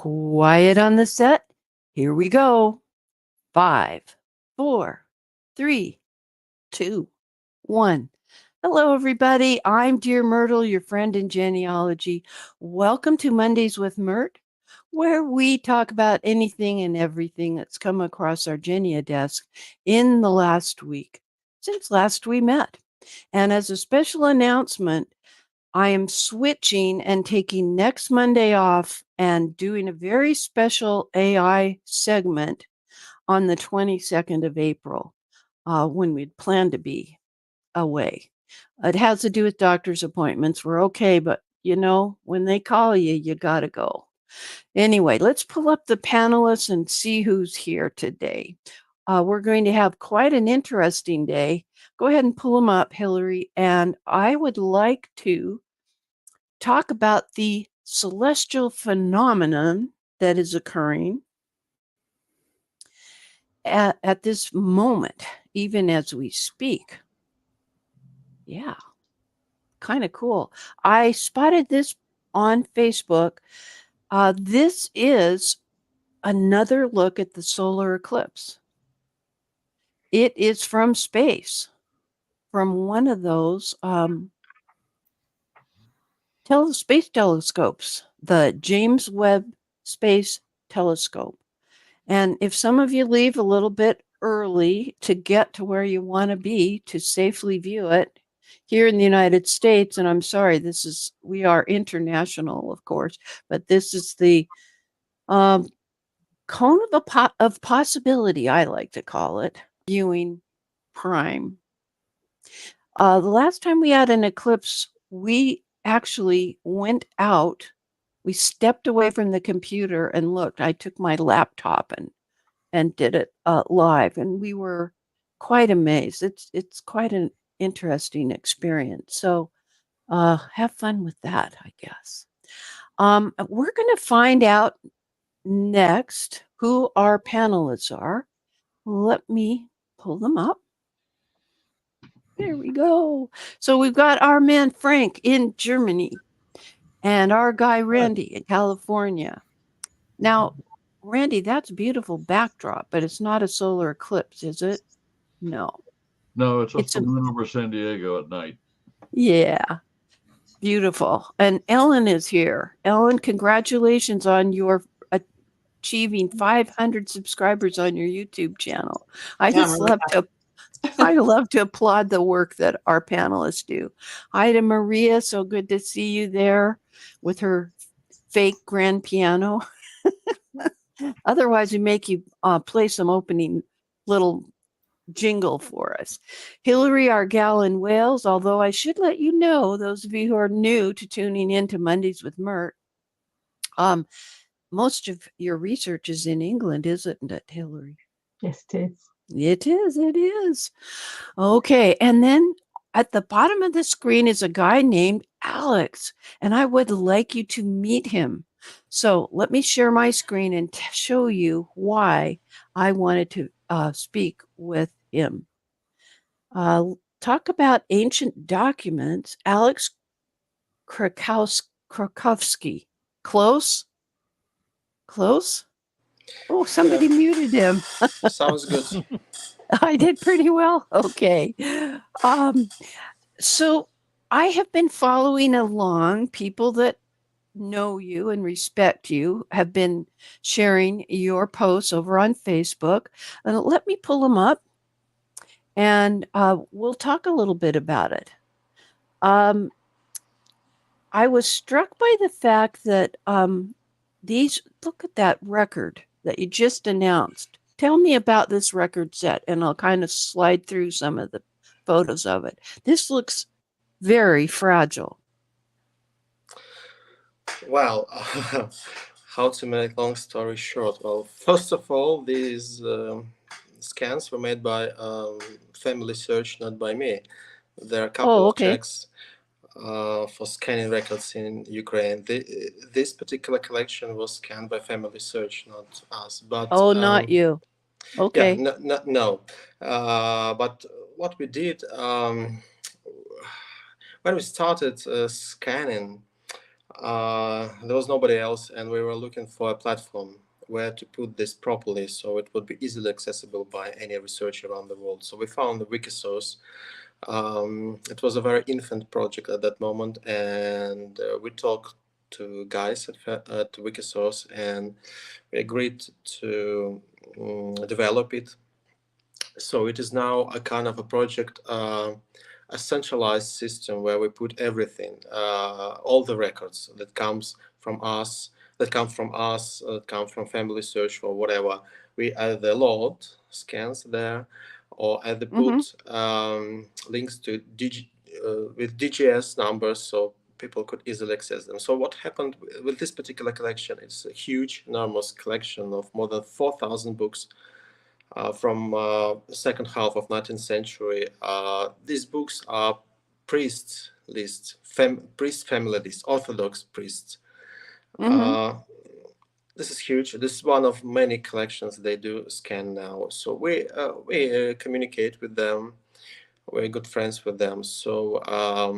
Quiet on the set. Here we go. 5, 4, 3, 2, 1. Hello, everybody. I'm Dear Myrtle, your friend in genealogy. Welcome to Mondays with Myrt, where we talk about anything and everything that's come across our Genia desk in the last week, since last we met. And as a special announcement, I am switching and taking next Monday off and doing a very special AI segment on the 22nd of April when we'd planned to be away. It has to do with doctor's appointments. We're okay, but you know, when they call you, you got to go. Anyway, let's pull up the panelists and see who's here today. We're going to have quite an interesting day. Go ahead and pull them up, Hillary. And I would like to talk about the celestial phenomenon that is occurring at this moment, even as we speak. Yeah, kind of cool. I spotted this on Facebook. This is another look at the solar eclipse. It is from space, from one of those space telescopes, the James Webb Space Telescope. And if some of you leave a little bit early to get to where you want to be to safely view it here in the United States, and I'm sorry, we are international, of course, but this is the cone of possibility, I like to call it, viewing prime. The last time we had an eclipse, we actually went out. We stepped away from the computer and looked. I took my laptop and did it live, and we were quite amazed. It's quite an interesting experience. So have fun with that, I guess. We're going to find out next who our panelists are. Let me pull them up. There we go. So we've got our man Frank in Germany and our guy Randy in California. Now, Randy, that's a beautiful backdrop, but it's not a solar eclipse, is it? No. No, it's just the moon over San Diego at night. Yeah. Beautiful. And Ellen is here. Ellen, congratulations on your achieving 500 subscribers on your YouTube channel. I love to applaud the work that our panelists do. Hi to Maria. So good to see you there with her fake grand piano. Otherwise, we make you play some opening little jingle for us. Hillary, our gal in Wales, although I should let you know, those of you who are new to tuning in to Mondays with Myrt, most of your research is in England, isn't it, Hillary? Yes, it is. It is. It is. Okay. And then at the bottom of the screen is a guy named Alex, and I would like you to meet him. So let me share my screen and show you why I wanted to speak with him. Talk about ancient documents. Alex Krakowski. Close? Close? Oh, somebody muted him. Sounds good. I did pretty well. Okay. So I have been following along. People that know you and respect you have been sharing your posts over on Facebook. And let me pull them up and we'll talk a little bit about it. I was struck by the fact that look at that record that you just announced. Tell me about this record set, and I'll kind of slide through some of the photos of it. This looks very fragile. Well, how to make long story short? Well, first of all, these scans were made by FamilySearch, not by me. There are a couple of checks for scanning records in Ukraine. This particular collection was scanned by FamilySearch, not us. But not you. Okay. Yeah, no. But what we did when we started scanning, There was nobody else, and we were looking for a platform where to put this properly so it would be easily accessible by any researcher around the world. So we found the Wikisource. It was a very infant project at that moment, and we talked to guys at Wikisource, and we agreed to develop it. So it is now a kind of a project, a centralized system where we put everything, all the records that comes from us, that come from us, come from FamilySearch or whatever. We either load scans there, or either put links to with DGS numbers so people could easily access them. So what happened with this particular collection? It's a huge, enormous collection of more than 4,000 books from the second half of 19th century. These books are priests lists, priest family lists, Orthodox priests. This is huge. This is one of many collections they do scan now. So we communicate with them. We're good friends with them. So our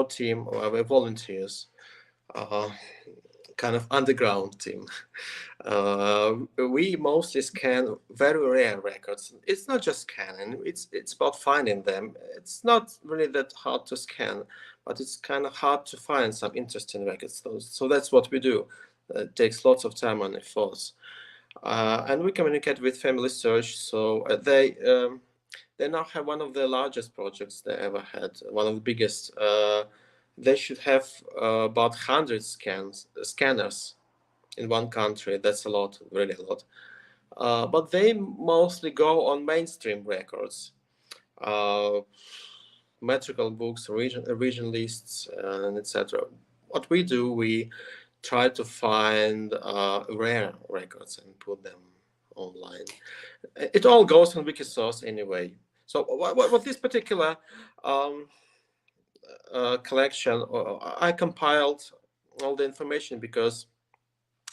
team, our volunteers, kind of underground team. We mostly scan very rare records. It's not just scanning, it's about finding them. It's not really that hard to scan, but it's kind of hard to find some interesting records. So that's what we do. It takes lots of time and effort. And we communicate with FamilySearch. So they now have one of the largest projects they ever had, one of the biggest. They should have about 100 scanners in one country. That's a lot, really a lot. But they mostly go on mainstream records, metrical books, region lists, and etc. What we do, we try to find rare records and put them online. It all goes on Wikisource anyway. So what this particular collection, I compiled all the information because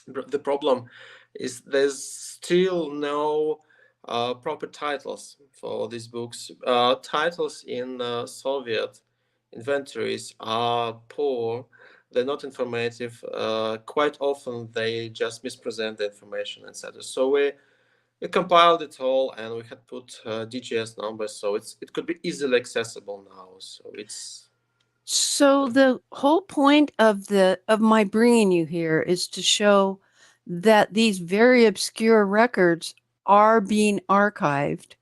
the problem is there's still no proper titles for these books. Titles in Soviet inventories are poor. They're not informative. Quite often they just mispresent the information, etc. So we compiled it all, and we had put DGS numbers, so it could be easily accessible now. So the whole point of my bringing you here is to show that these very obscure records are being archived.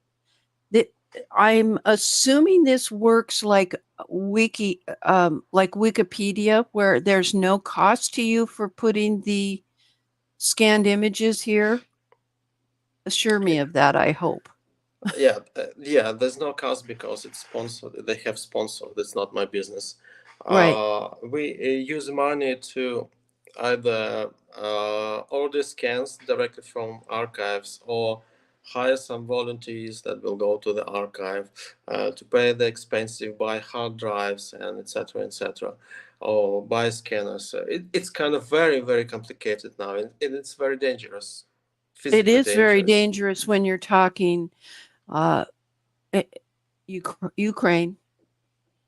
That I'm assuming this works like Wikipedia, where there's no cost to you for putting the scanned images here. Assure me of that, I hope. Yeah, there's no cost because it's sponsored. They have sponsored. It's not my business. Right. We use money to either order scans directly from archives or hire some volunteers that will go to the archive to pay the expensive, buy hard drives and etc., or buy scanners. It's kind of very, very complicated now, and it's very dangerous. It is very dangerous when you're talking Ukraine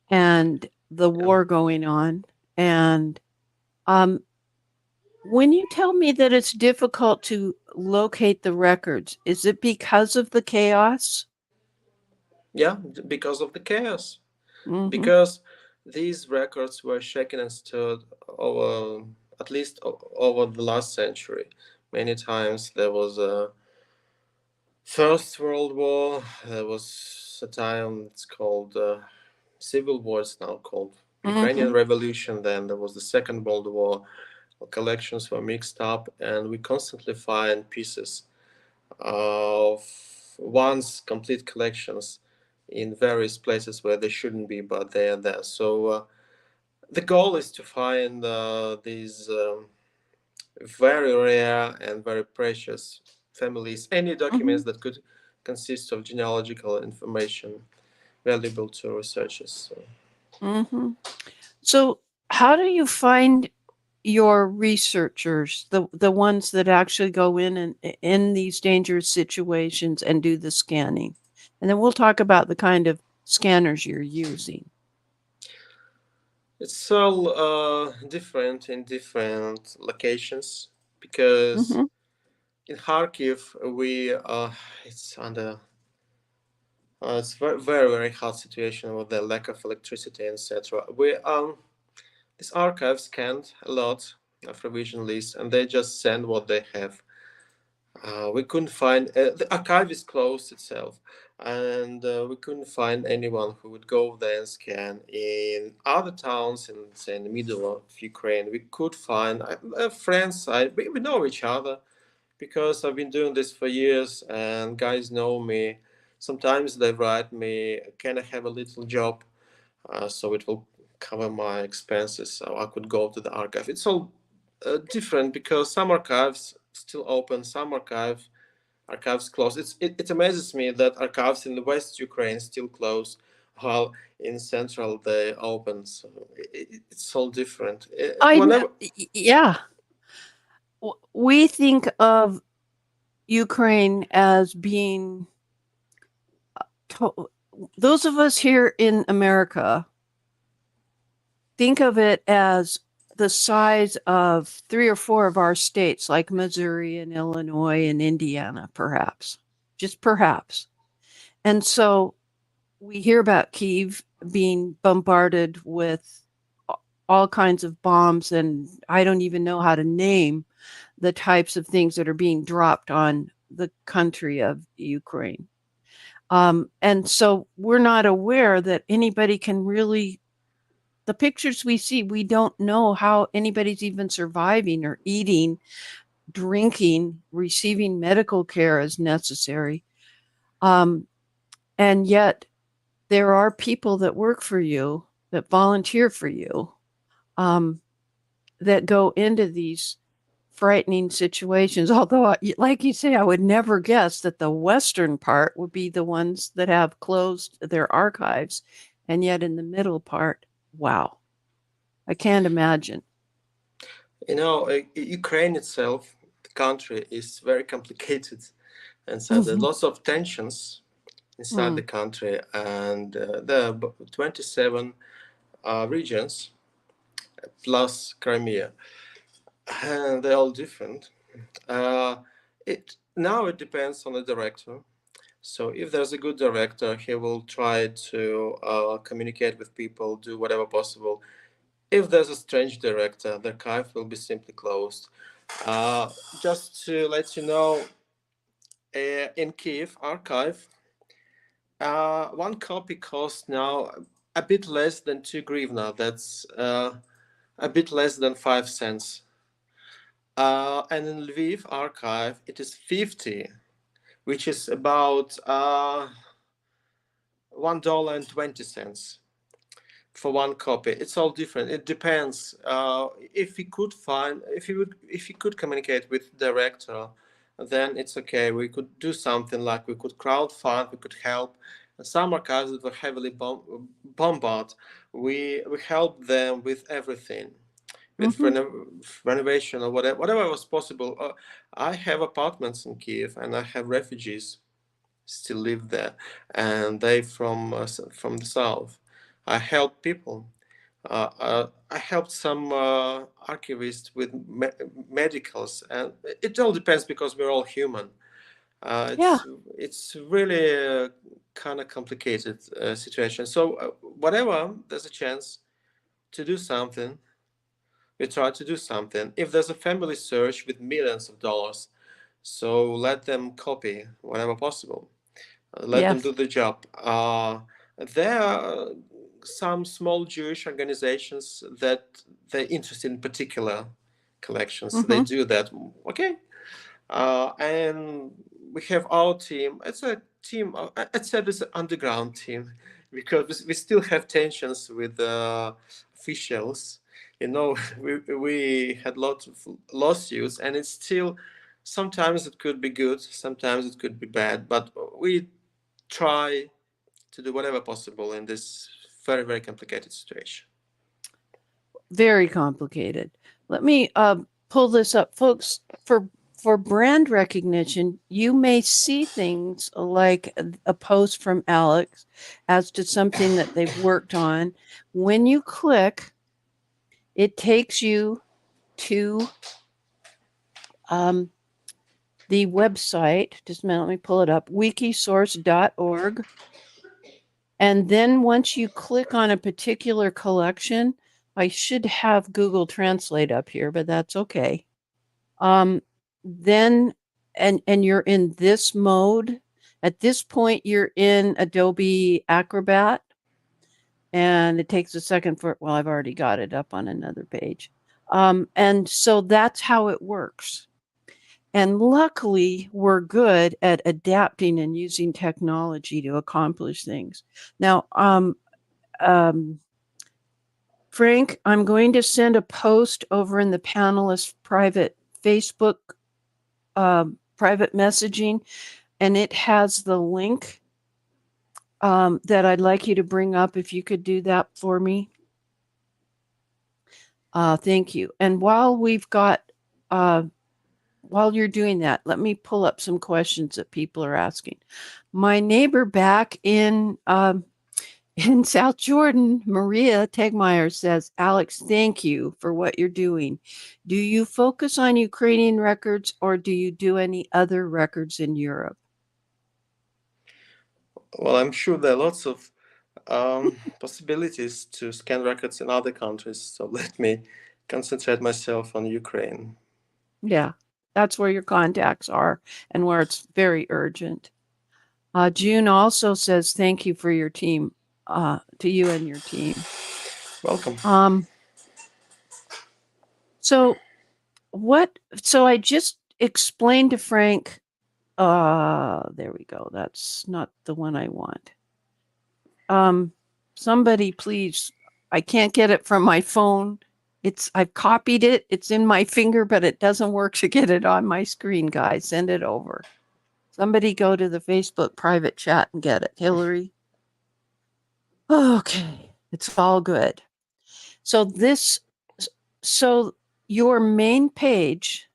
and the war going on. And when you tell me that it's difficult to locate the records, is it because of the chaos? Yeah, because of the chaos. Because these records were shaken and stirred over, at least over the last century. Many times there was a First World War. There was a time it's called Civil War. It's now called Ukrainian Revolution. Then there was the Second World War. Collections were mixed up, and we constantly find pieces of once complete collections in various places where they shouldn't be, but they are there. So the goal is to find these very rare and very precious families, any documents that could consist of genealogical information valuable to researchers. So how do you find your researchers, the ones that actually go in these dangerous situations and do the scanning? And then we'll talk about the kind of scanners you're using. It's all different in different locations because in Kharkiv it's under it's very hard situation with the lack of electricity, etc. These archives scanned a lot of revision lists and they just send what they have. We couldn't find the archive is closed itself, and we couldn't find anyone who would go there and scan. In other towns, in say in the middle of Ukraine, we could find friends. We know each other because I've been doing this for years, and guys know me. Sometimes they write me, "Can I have a little job?" So it will cover my expenses, so I could go to the archive. It's all different because some archives still open, some archives closed. It amazes me that archives in the West Ukraine still close, while in Central they open. So it's all different. Yeah. We think of Ukraine as being those of us here in America think of it as the size of 3 or 4 of our states, like Missouri and Illinois and Indiana, perhaps, just perhaps. And so we hear about Kyiv being bombarded with all kinds of bombs, and I don't even know how to name the types of things that are being dropped on the country of Ukraine. And so we're not aware that anybody can really, the pictures we see, we don't know how anybody's even surviving or eating, drinking, receiving medical care as necessary. And yet there are people that work for you, that volunteer for you, that go into these frightening situations. Although, like you say, I would never guess that the Western part would be the ones that have closed their archives. And yet in the middle part, wow, I can't imagine. You know, Ukraine itself, the country, is very complicated. And so there are lots of tensions inside the country. And there are 27 regions plus Crimea. And they're all different. It depends on the director. So if there's a good director, he will try to communicate with people, do whatever possible. If there's a strange director, the archive will be simply closed. Just to let you know, in Kiev archive, one copy costs now a bit less than 2 hryvnia. That's a bit less than 5 cents. And in Lviv archive, it is 50, which is about $1.20 for one copy. It's all different. It depends. If you could communicate with the director, then it's okay. We could do something like we could crowdfund. We could help. Some archives that were heavily bombarded, we help them with everything, with renovation or whatever was possible. I have apartments in Kiev, and I have refugees still live there, and they from the south. I help people. I helped some archivists with medicals, and it all depends because we're all human. It's really a kind of complicated situation. So whatever there's a chance to do something, we try to do something. If there's a family search with millions of dollars, so let them copy whatever possible. Let them do the job. There are some small Jewish organizations that they're interested in particular collections. They do that. Okay. And we have our team. It's a team. I said it's an underground team because we still have tensions with officials. You know, we had lots of lawsuits, and it's still sometimes it could be good, sometimes it could be bad, but we try to do whatever possible in this very complicated situation. Very complicated. Let me pull this up, folks. For brand recognition, you may see things like a post from Alex as to something that they've worked on. When you click, it takes you to the website. Just a minute, let me pull it up, wikisource.org. And then once you click on a particular collection, I should have Google Translate up here, but that's okay. Then, and you're in this mode. At this point, you're in Adobe Acrobat. And it takes a second for, well, I've already got it up on another page. And so that's how it works. And luckily, we're good at adapting and using technology to accomplish things. Now, Frank, I'm going to send a post over in the panelist private Facebook private messaging, and it has the link that I'd like you to bring up. If you could do that for me. Thank you. And while we've got, while you're doing that, let me pull up some questions that people are asking. My neighbor back in South Jordan, Maria Tegmeyer, says, Alex, thank you for what you're doing. Do you focus on Ukrainian records, or do you do any other records in Europe? Well, I'm sure there are lots of possibilities to scan records in other countries. So let me concentrate myself on Ukraine. Yeah, that's where your contacts are and where it's very urgent. June also says thank you for your team, to you and your team. Welcome. So I just explained to Frank, there we go. That's not the one I want. Somebody please, I can't get it from my phone. I've copied it. It's in my finger, but it doesn't work to get it on my screen, guys. Send it over. Somebody go to the Facebook private chat and get it. Hillary. Okay. It's all good. So your main page,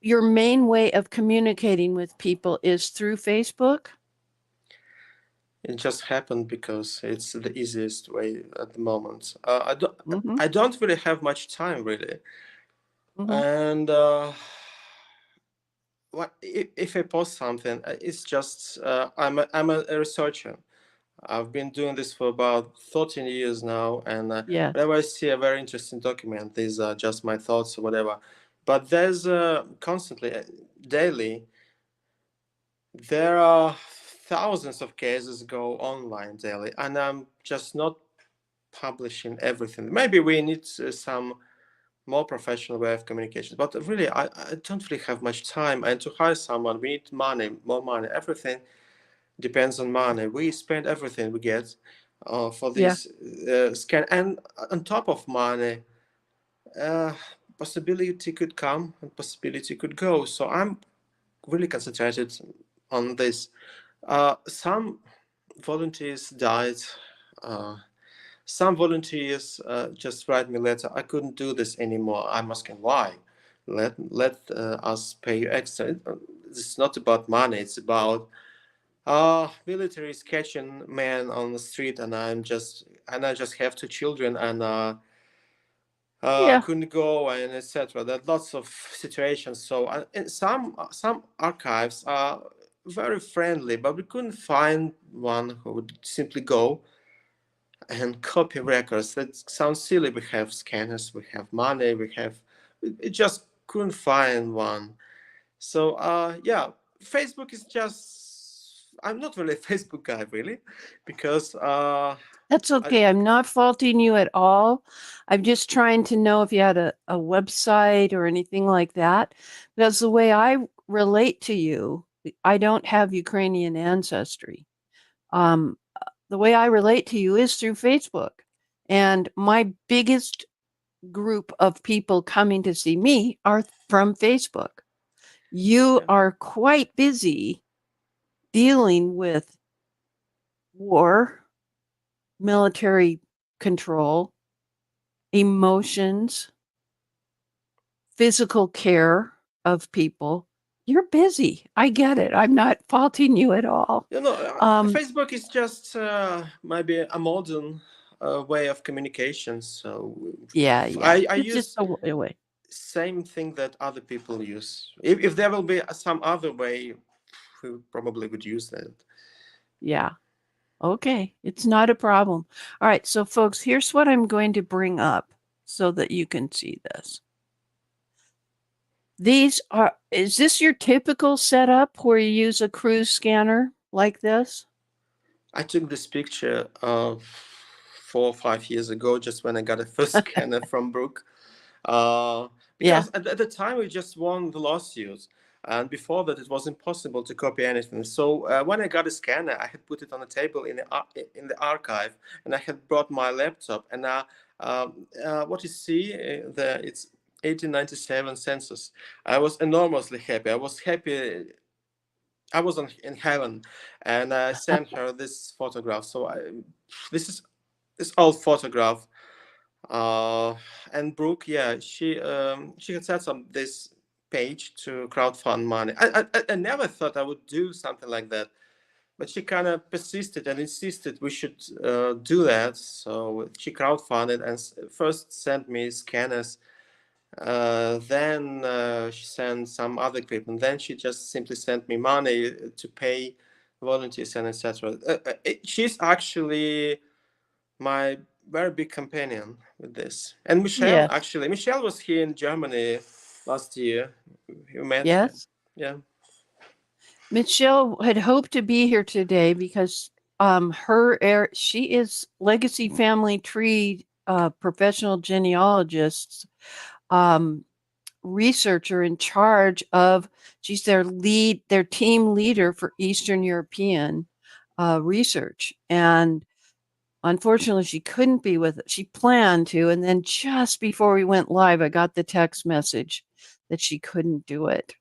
your main way of communicating with people is through Facebook? It just happened because it's the easiest way at the moment. I don't really have much time, really. And if I post something, it's just I'm a researcher. I've been doing this for about 13 years now, and whenever I see a very interesting document, these are just my thoughts or whatever. But there's constantly, daily, there are thousands of cases go online daily, and I'm just not publishing everything. Maybe we need some more professional way of communication, but really I don't really have much time, and to hire someone we need money, more money. Everything depends on money. We spend everything we get for this scan, and on top of money, possibility could come and possibility could go. So I'm really concentrated on this. Some volunteers died. Some volunteers just write me letter. I couldn't do this anymore. I'm asking why. Let us pay you extra. It's not about money. It's about military is catching men on the street, and I just have two children, and couldn't go, and etc. There are lots of situations. So and some archives are very friendly, but we couldn't find one who would simply go and copy records. That sounds silly. We have scanners, we have money, we just couldn't find one. So yeah, Facebook is just, I'm not really a Facebook guy, really, because that's okay. I'm not faulting you at all. I'm just trying to know if you had a website or anything like that, because the way I relate to you, I don't have Ukrainian ancestry. The way I relate to you is through Facebook. And my biggest group of people coming to see me are from Facebook. You are quite busy dealing with war, military control, emotions, physical care of people. You're busy. I get it. I'm not faulting you at all. Facebook is just maybe a modern way of communication. So Yeah. I It's just use a way. same thing that other people use. If there will be some other way, we probably would use that. Yeah. Okay. It's not a problem. All right. So, folks, here's what I'm going to bring up so that you can see this. Is this your typical setup where you use a cruise scanner like this? I took this picture 4 or 5 years ago, just when I got a first scanner from Brooke. Yeah. Because at the time we just won the lawsuit, and before that it was impossible to copy anything. So when I got a scanner, I had put it on a table in the archive, and I had brought my laptop. And what you see there, it's 1897 census. I was enormously happy. I was happy. I was in heaven, and I sent her this photograph. So this is this old photograph. And Brooke, yeah, she had set up this page to crowdfund money. I never thought I would do something like that, but she kind of persisted and insisted we should do that. So she crowdfunded and first sent me scanners. Then she sent some other equipment. Then she just simply sent me money to pay volunteers and etc. She's actually my very big companion with this. And Michelle, Yes. actually, Michelle was here in Germany last year. You met her. Yes. Yeah. Michelle had hoped to be here today because she is Legacy Family Tree professional genealogist, researcher in charge of, she's their team leader for Eastern European research. And unfortunately, she couldn't be with it. She planned to, and then just before we went live, I got the text message that she couldn't do it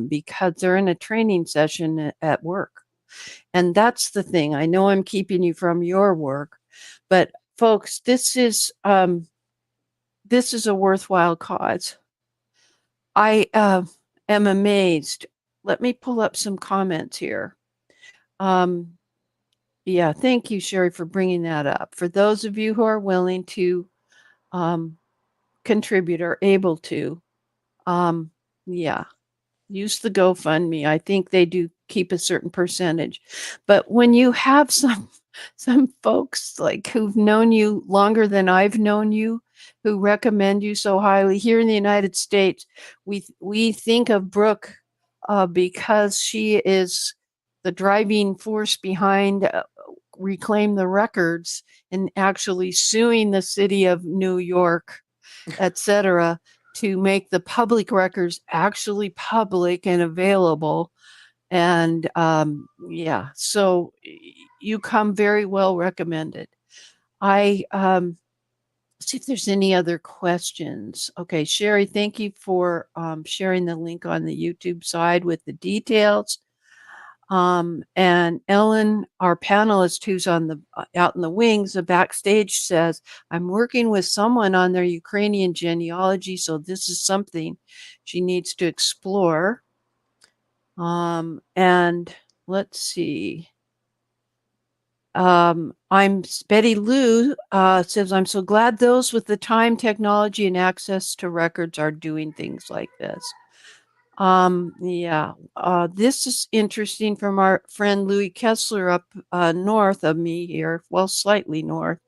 because they're in a training session at work. And that's the thing. I know I'm keeping you from your work, but folks, this is a worthwhile cause. I am amazed. Let me pull up some comments here. Yeah, thank you, Sherry, for bringing that up. For those of you who are willing to contribute or able to, yeah, use the GoFundMe. I think they do keep a certain percentage. But when you have some folks like who've known you longer than I've known you, who recommend you so highly here in the United States, we think of Brooke because she is the driving force behind Reclaim the Records and actually suing the city of New York, etc., to make the public records actually public and available. And yeah, so you come very well recommended. I see if there's any other questions. Okay, Sherry, thank you for sharing the link on the YouTube side with the details. And Ellen, our panelist who's on the out in the wings, the backstage, says, I'm working with someone on their Ukrainian genealogy, so this is something she needs to explore. And let's see. I'm Betty Lou says, I'm so glad those with the time, technology, and access to records are doing things like this. Yeah, this is interesting from our friend Louis Kessler up north of me here, well, slightly north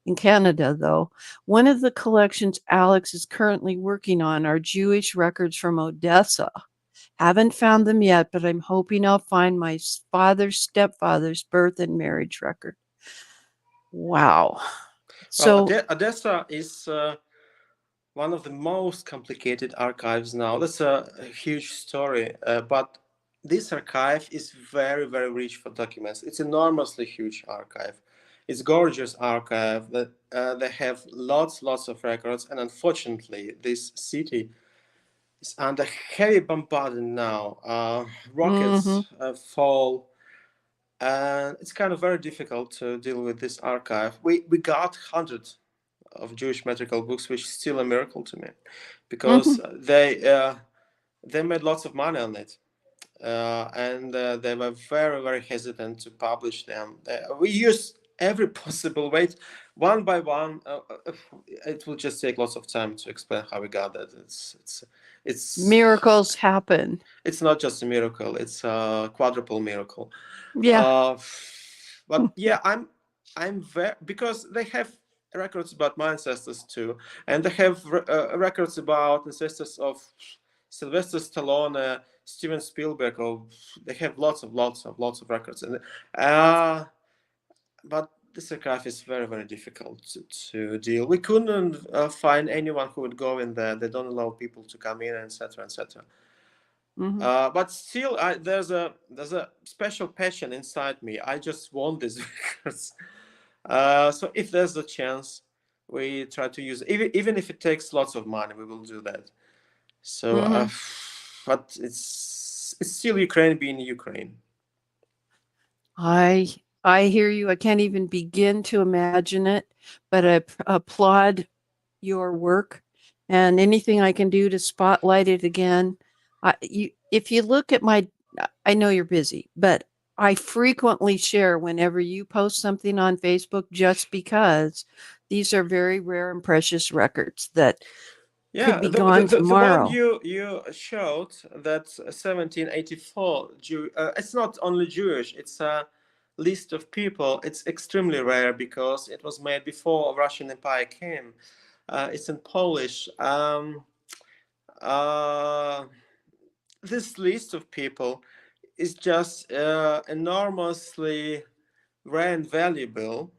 in Canada, though. One of the collections Alex is currently working on are Jewish records from Odessa. Haven't found them yet, but I'm hoping I'll find my stepfather's birth and marriage record. Wow. Well, So Odessa is one of the most complicated archives now. That's a huge story, but this archive is very, very rich for documents. It's enormously huge archive. It's gorgeous archive that they have lots of records, and unfortunately, this city is under heavy bombardment now. Rockets fall, and it's kind of very difficult to deal with this archive. We got hundreds of Jewish metrical books, which is still a miracle to me, because they made lots of money on it, and they were very hesitant to publish them. We used every possible way, one by one. It will just take lots of time to explain how we got that. It's Miracles happen. It's not just a miracle; it's a quadruple miracle. Yeah. But yeah, I'm very, because they have records about my ancestors too, and they have records about ancestors of Sylvester Stallone, Steven Spielberg. Or they have lots of records, and but this archive is very, very difficult to deal. We couldn't find anyone who would go in there. They don't allow people to come in, etc., etc. But still, there's a special passion inside me. I just want these records. So if there's a chance, we try to use it. Even if it takes lots of money, we will do that. So, but it's still Ukraine being Ukraine. I hear you. I can't even begin to imagine it, but I applaud your work and anything I can do to spotlight it again. If you look at I know you're busy, but I frequently share whenever you post something on Facebook, just because these are very rare and precious records that could be gone tomorrow. The one you showed, that 1784, it's not only Jewish, it's a list of people. It's extremely rare because it was made before Russian Empire came. It's in Polish. This list of people is just enormously rare and valuable,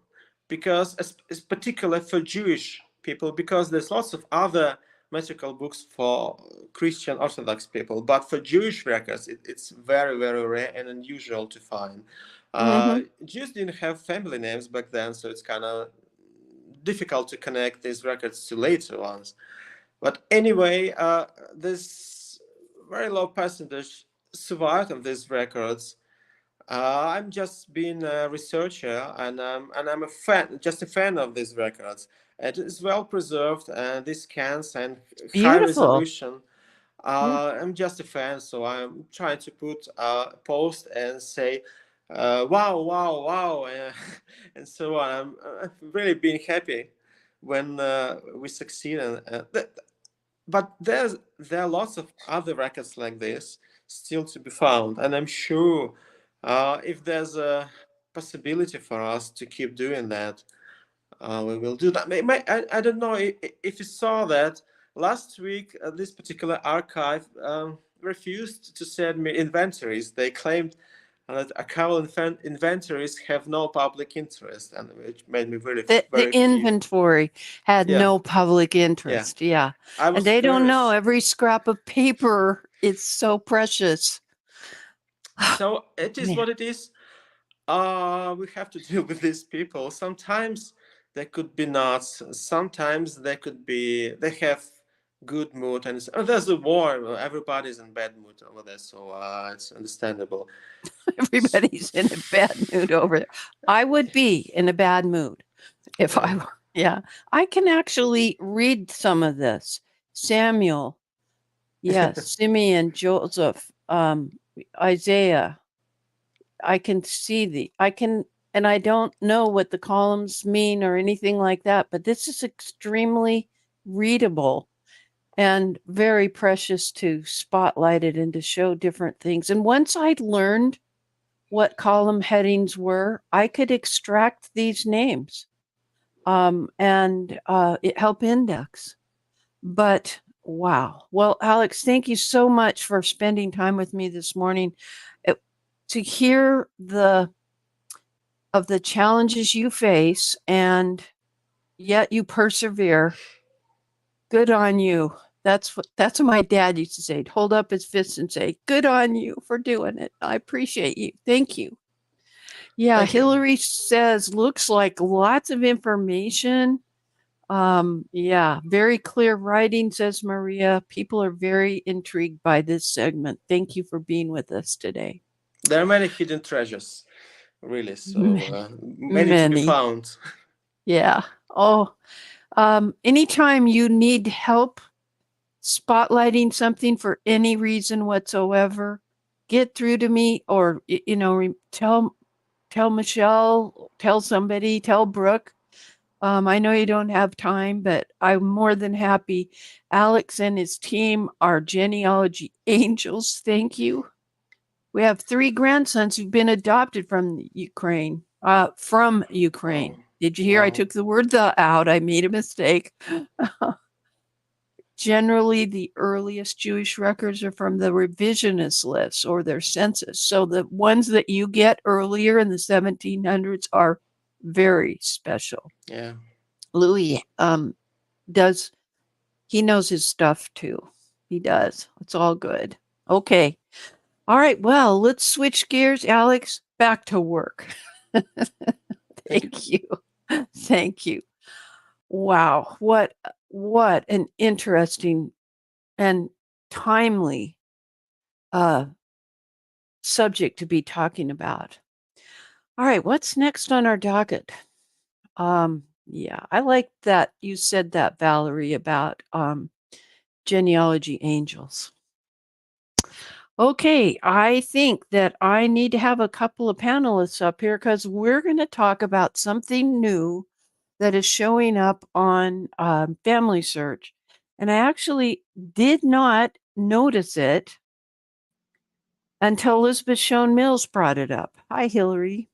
because it's particular for Jewish people, because there's lots of other metrical books for Christian Orthodox people, but for Jewish records it's very, very rare and unusual to find. Jews didn't have family names back then, so it's kind of difficult to connect these records to later ones. But anyway, this very low percentage survived of these records. I'm just being a researcher, and I'm a fan of these records. It is well preserved, and these scans and high resolution. I'm just a fan, so I'm trying to put a post and say, wow, wow, wow, and so on. I've really been happy when we succeed. But there are lots of other records like this still to be found, and I'm sure if there's a possibility for us to keep doing that, we will do that. I don't know if you saw that last week. This particular archive refused to send me inventories. They claimed that archival inventories have no public interest, and which made me very the inventory had no public interest. Yeah. And they don't know every scrap of paper. It's so precious. So it is what it is. We have to deal with these people. Sometimes they could be nuts. Sometimes they have good mood, and there's a war. Everybody's in bad mood over there, so it's understandable. Everybody's in a bad mood over there. I would be in a bad mood if I were. Yeah, I can actually read some of this. Samuel, yes, Simeon, Joseph, Isaiah. I can see and I don't know what the columns mean or anything like that, but this is extremely readable and very precious to spotlight it and to show different things. And once I'd learned what column headings were, I could extract these names and it help index. But wow. Well, Alex, thank you so much for spending time with me this morning. To hear of the challenges you face, and yet you persevere. Good on you. That's what my dad used to say. He'd hold up his fists and say, "Good on you for doing it. I appreciate you. Thank you." Yeah, Thank Hillary says, looks like lots of information. Yeah, very clear writing, says Maria. People are very intrigued by this segment. Thank you for being with us today. There are many hidden treasures, really. So many to be found. Yeah. Oh, anytime you need help spotlighting something for any reason whatsoever, get through to me, or tell Michelle tell somebody, tell Brooke. I know you don't have time, but I'm more than happy. Alex and his team are genealogy angels. Thank you. We have 3 grandsons who've been adopted from Ukraine. Did you hear? I took the word "the" out. I made a mistake. Generally, the earliest Jewish records are from the revisionist lists or their census. So the ones that you get earlier in the 1700s are very special. Yeah. Louis he knows his stuff too. He does. It's all good. Okay. All right. Well, let's switch gears, Alex. Back to work. Thank you. Thank you. Wow. What an interesting and timely subject to be talking about. All right, what's next on our docket? Yeah, I like that you said that, Valerie, about genealogy angels. Okay, I think that I need to have a couple of panelists up here because we're going to talk about something new that is showing up on FamilySearch. And I actually did not notice it until Elizabeth Schoen Mills brought it up. Hi, Hillary.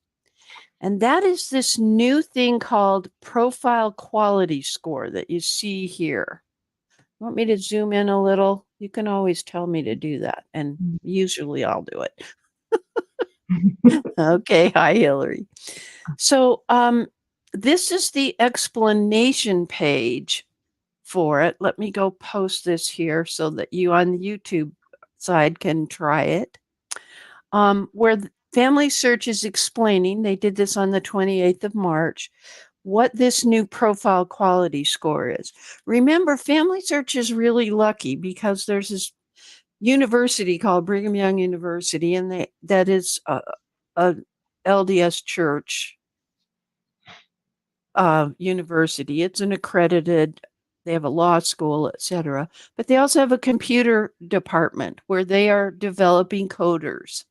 And that is this new thing called profile quality score that you see here. Want me to zoom in a little? You can always tell me to do that, and usually I'll do it. Okay, hi, Hillary. So this is the explanation page for it. Let me go post this here so that you on the YouTube side can try it. Where FamilySearch is explaining, they did this on the 28th of March, what this new profile quality score is. Remember, FamilySearch is really lucky because there's this university called Brigham Young University, and that is a LDS church university. It's an accredited, they have a law school, etc. But they also have a computer department where they are developing coders.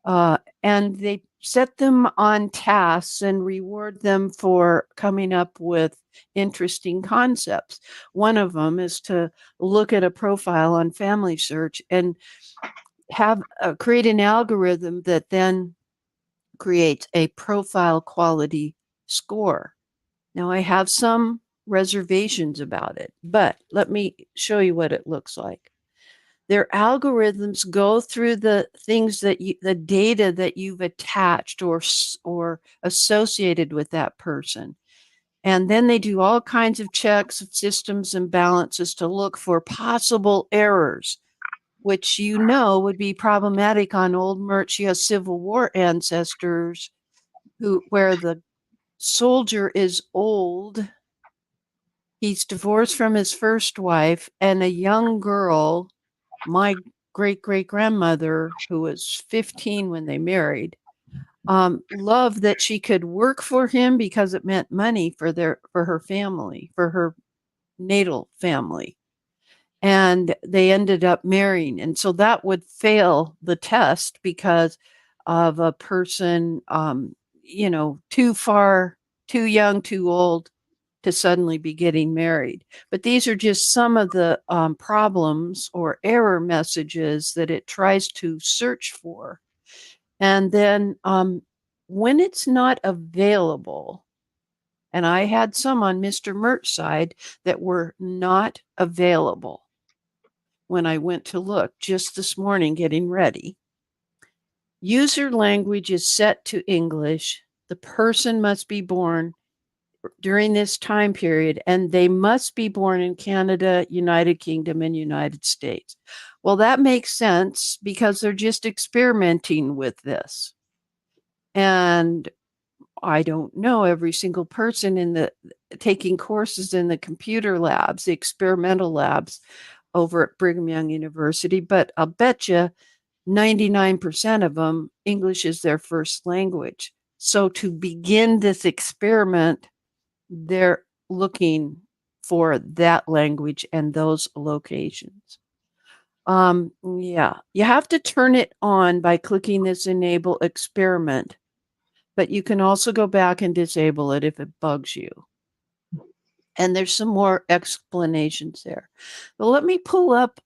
And they set them on tasks and reward them for coming up with interesting concepts. One of them is to look at a profile on FamilySearch and have create an algorithm that then creates a profile quality score. Now, I have some reservations about it, but let me show you what it looks like. Their algorithms go through the things that the data that you've attached or associated with that person. And then they do all kinds of checks of systems and balances to look for possible errors, which would be problematic on old Myrt. She has Civil War ancestors where the soldier is old. He's divorced from his first wife, and a young girl, my great-great-grandmother, who was 15 when they married, loved that she could work for him because it meant money for her family, for her natal family. And they ended up marrying. And so that would fail the test because of a person, too young, too old to suddenly be getting married. But these are just some of the problems or error messages that it tries to search for. And then when it's not available, and I had some on Mr. Myrt's side that were not available when I went to look just this morning getting ready. User language is set to English. The person must be born during this time period, and they must be born in Canada, United Kingdom, and United States. Well, that makes sense because they're just experimenting with this. And I don't know every single person taking courses in the computer labs, the experimental labs over at Brigham Young University, but I'll bet you 99% of them, English is their first language. So to begin this experiment, they're looking for that language and those locations. Yeah, you have to turn it on by clicking this enable experiment. but you can also go back and disable it if it bugs you. And there's some more explanations there. But let me pull up.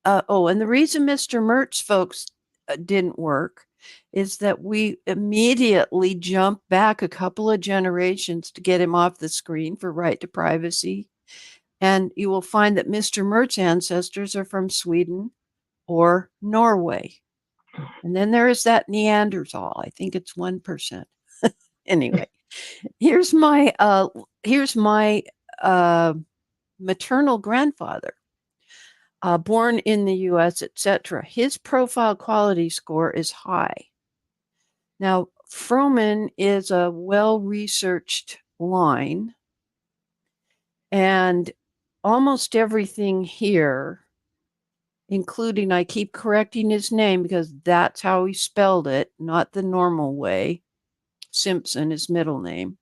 And the reason Mr. Myrt's folks didn't work is that we immediately jumped back a couple of generations to get him off the screen for right to privacy. And you will find that Mr. Myrt's ancestors are from Sweden or Norway. And then there is that Neanderthal. I think it's 1%. Anyway, here's my maternal grandfather, born in the US, etc. His profile quality score is high. Now, Froman is a well-researched line, and almost everything here, including, I keep correcting his name because that's how he spelled it, not the normal way. Simpson, his middle name.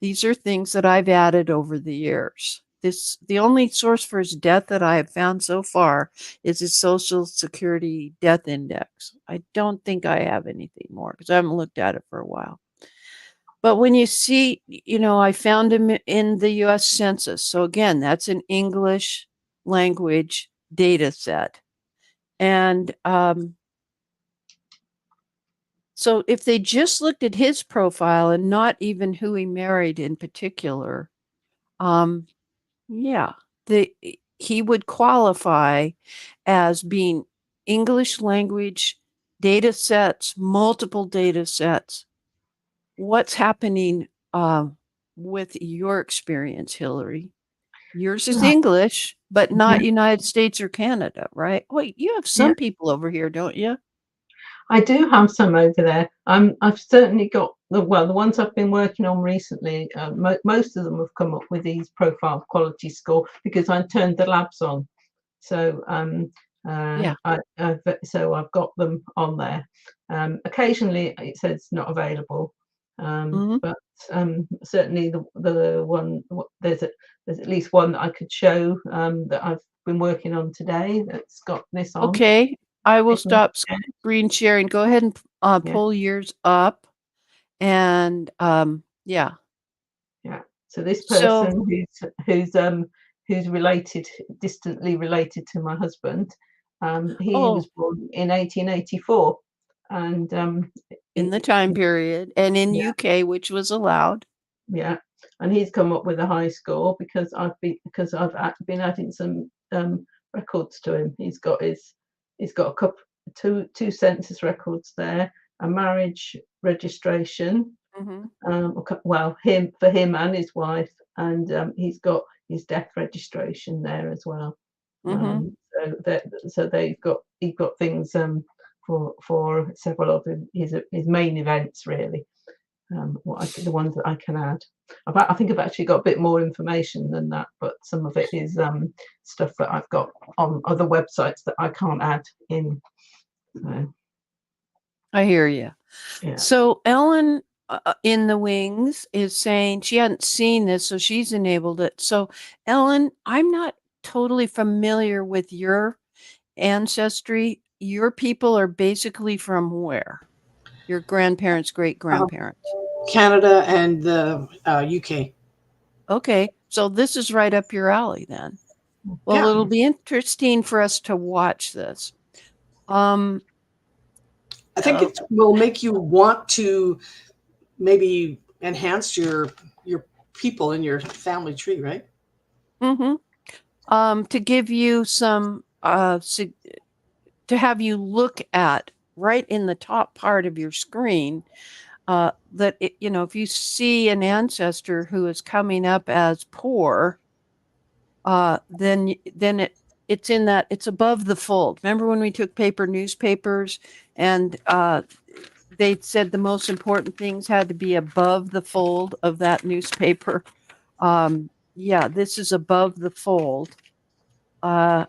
These are things that I've added over the years. The only source for his death that I have found so far is his Social Security death index. I don't think I have anything more because I haven't looked at it for a while. But when you see, I found him in the US Census. So again, that's an English language data set. And so if they just looked at his profile and not even who he married in particular, he would qualify as being English language data sets, multiple data sets. What's happening with your experience, Hillary? Yours is English, but not United States or Canada, right? Wait, you have some people over here, don't you? I do have some over there. I've certainly got the ones I've been working on recently. Most of them have come up with these profile quality score because I turned the labs on. So so I've got them on there. Occasionally it says not available, but certainly the one there's at least one that I could show that I've been working on today that's got this on. Okay, I will stop screen sharing. Go ahead and pull yours up, and So this person who's distantly related to my husband, he was born in 1884, and in the time period, and in UK, which was allowed. Yeah, and he's come up with a high score because I've been adding some records to him. He's got a couple two census records there, a marriage registration. For him and his wife, and he's got his death registration there as well. So he's got things for several of his main events really. The ones that I can add. I think I've actually got a bit more information than that, but some of it is stuff that I've got on other websites that I can't add in. So. I hear you. Yeah. So Ellen in the wings is saying she hadn't seen this, so she's enabled it. So Ellen, I'm not totally familiar with your ancestry. Your people are basically from where? Your grandparents, great-grandparents? Canada and the UK. Okay, so this is right up your alley then. Well, it'll be interesting for us to watch this. I think it will make you want to maybe enhance your people in your family tree, right? To give you some, to have you look at right in the top part of your screen, that if you see an ancestor who is coming up as poor, then it's above the fold. Remember when we took paper newspapers and they said the most important things had to be above the fold of that newspaper? This is above the fold. But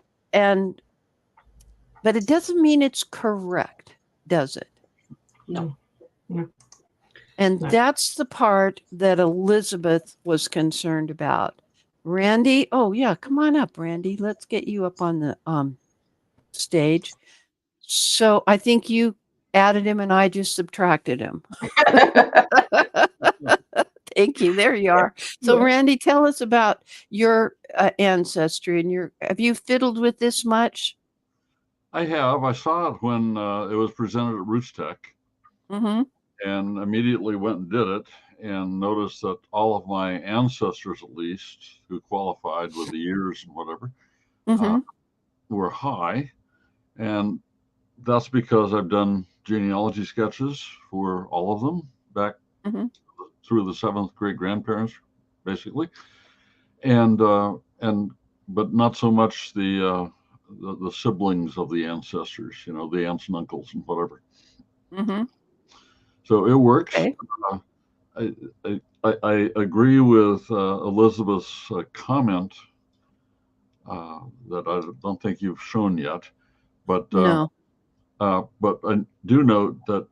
it doesn't mean it's correct, does it? No. And that's the part that Elizabeth was concerned about. Randy, come on up, Randy. Let's get you up on the stage. So I think you added him and I just subtracted him. Thank you. There you are. So, Yeah. Randy, tell us about your ancestry and have you fiddled with this much? I have. I saw it when it was presented at Roots Tech, Mm-hmm. and immediately went and did it, and noticed that all of my ancestors, at least, who qualified with the years and whatever, Mm-hmm. were high. And that's because I've done genealogy sketches for all of them back Mm-hmm. through the 7th great grandparents, basically, and but not so much the siblings of the ancestors, the aunts and uncles and whatever. Mm-hmm. So it works. Okay. I agree with Elizabeth's comment that I don't think you've shown yet, but No. but I do note that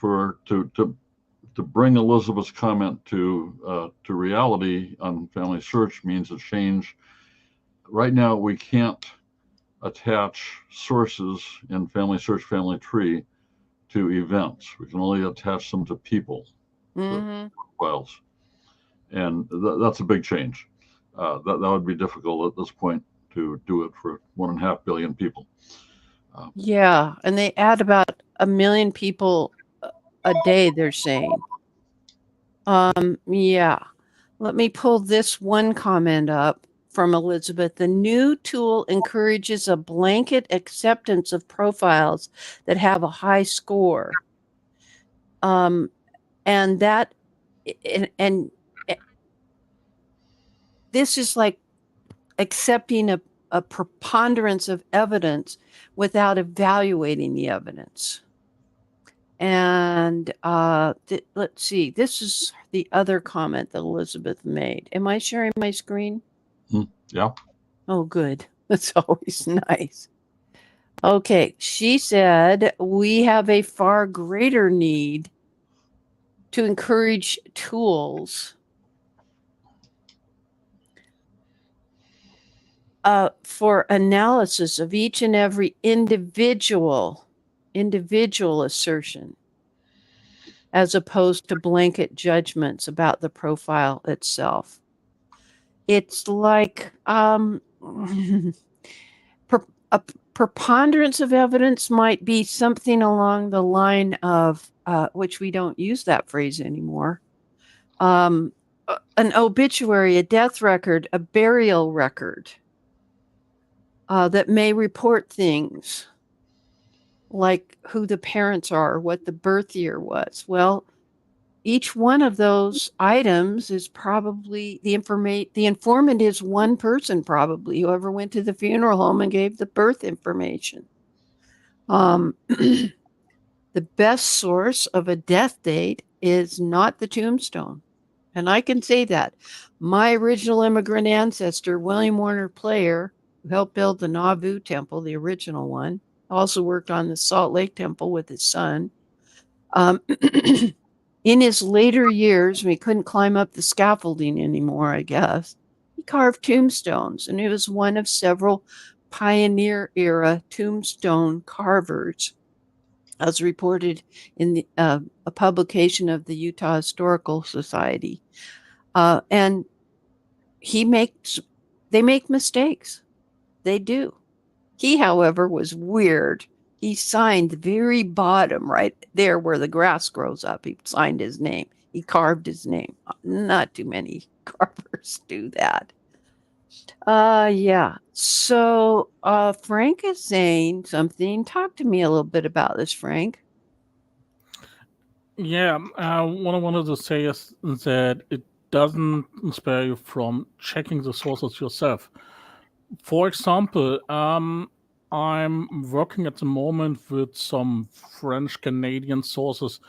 to bring Elizabeth's comment to reality on FamilySearch means a change. Right now, we can't attach sources in FamilySearch Family Tree to events. We can only attach them to people, Mm-hmm. files, and that's a big change. That would be difficult at this point to do it for 1.5 billion people. Yeah, and they add about 1 million people a day, they're saying. Yeah. Let me pull this one comment up from Elizabeth. The new tool encourages a blanket acceptance of profiles that have a high score. And that and this is like accepting a preponderance of evidence without evaluating the evidence. And let's see, this is the other comment that Elizabeth made. Am I sharing my screen? Yeah. Oh, good. That's always nice. Okay, she said, we have a far greater need to encourage tools for analysis of each and every individual assertion, as opposed to blanket judgments about the profile itself. It's like a preponderance of evidence might be something along the line of, which we don't use that phrase anymore, an obituary, a death record, a burial record that may report things like who the parents are, what the birth year was. Well, each one of those items is probably the informant is one person, probably whoever went to the funeral home and gave the birth information. The best source of a death date is not the tombstone. And I can say that. My original immigrant ancestor, William Warner Player, who helped build the Nauvoo Temple, the original one, also worked on the Salt Lake Temple with his son. In his later years, when he couldn't climb up the scaffolding anymore, I guess, he carved tombstones, and he was one of several pioneer-era tombstone carvers, as reported in a publication of the Utah Historical Society. And they make mistakes. They do. He, however, was weird. He signed the very bottom right there where the grass grows up. He signed his name. He carved his name. Not too many carvers do that. Yeah. So Frank is saying something. Talk to me a little bit about this, Frank. Yeah, what I wanted to say is that it doesn't spare you from checking the sources yourself. For example, I'm working at the moment with some French-Canadian sources,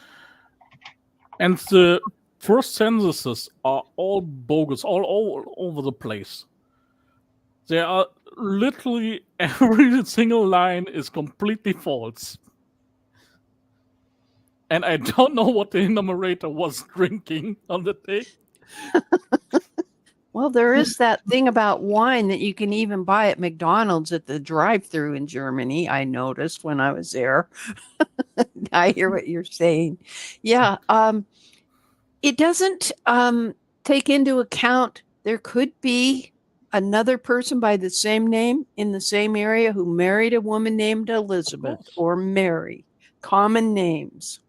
and the first censuses are all bogus, all over the place. There are literally every single line is completely false. And I don't know what the enumerator was drinking on the day. Well, there is that thing about wine that you can even buy at McDonald's at the drive-through in Germany. I noticed when I was there. I hear what you're saying. Yeah. It doesn't take into account there could be another person by the same name in the same area who married a woman named Elizabeth or Mary. Common names.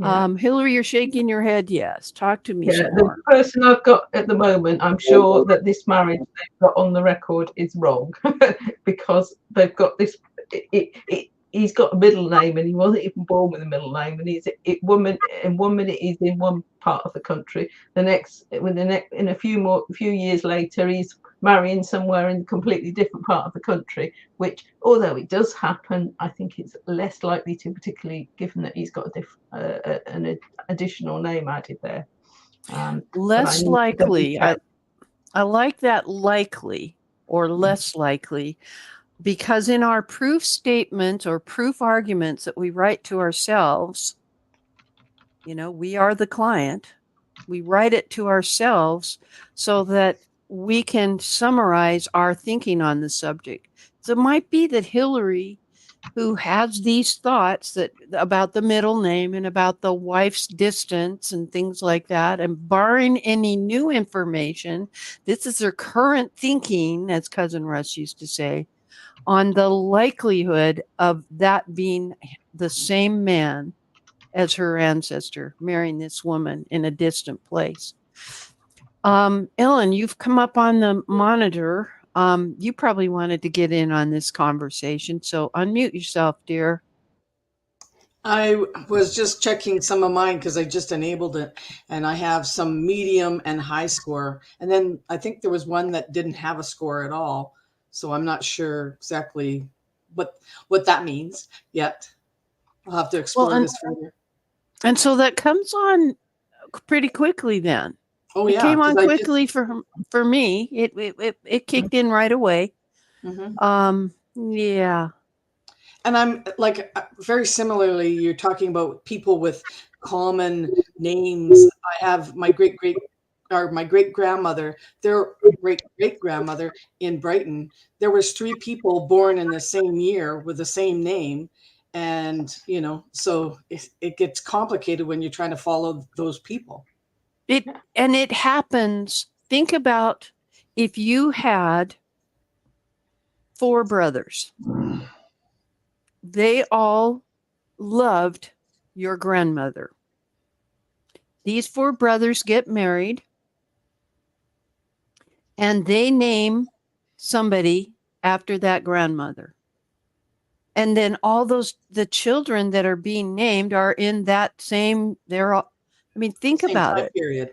Yeah. Hillary, you're shaking your head. Yes. Talk to me Yeah, some the more. person I've got at the moment, I'm sure that this marriage they've got on the record is wrong because they've got this. He's got a middle name, and he wasn't even born with a middle name. And one minute he's in one part of the country, in a few years later, he's marrying somewhere in a completely different part of the country. Which, although it does happen, I think it's less likely to, particularly given that he's got an additional name added there. Less likely. I like that likely or less likely, because in our proof statements or proof arguments that we write to ourselves, we are the client. We write it to ourselves so that we can summarize our thinking on the subject. So it might be that Hillary, who has these thoughts about the middle name and about the wife's distance and things like that, and barring any new information, this is her current thinking, as Cousin Russ used to say, on the likelihood of that being the same man as her ancestor marrying this woman in a distant place. Ellen, you've come up on the monitor. You probably wanted to get in on this conversation, so unmute yourself, dear. I was just checking some of mine because I just enabled it, and I have some medium and high score. And then I think there was one that didn't have a score at all. So I'm not sure exactly what that means yet. I'll have to explore this further. And so that comes on pretty quickly then. Oh, it yeah. came on quickly for me. It kicked in right away. Yeah. And I'm like, very similarly, you're talking about people with common names. I have my great grandmother, their great grandmother in Brighton. There was 3 people born in the same year with the same name. And, so it gets complicated when you're trying to follow those people. It happens. Think about if you had 4 brothers. They all loved your grandmother. These 4 brothers get married and they name somebody after that grandmother. And then all the children that are being named are in that same, think about it. Period.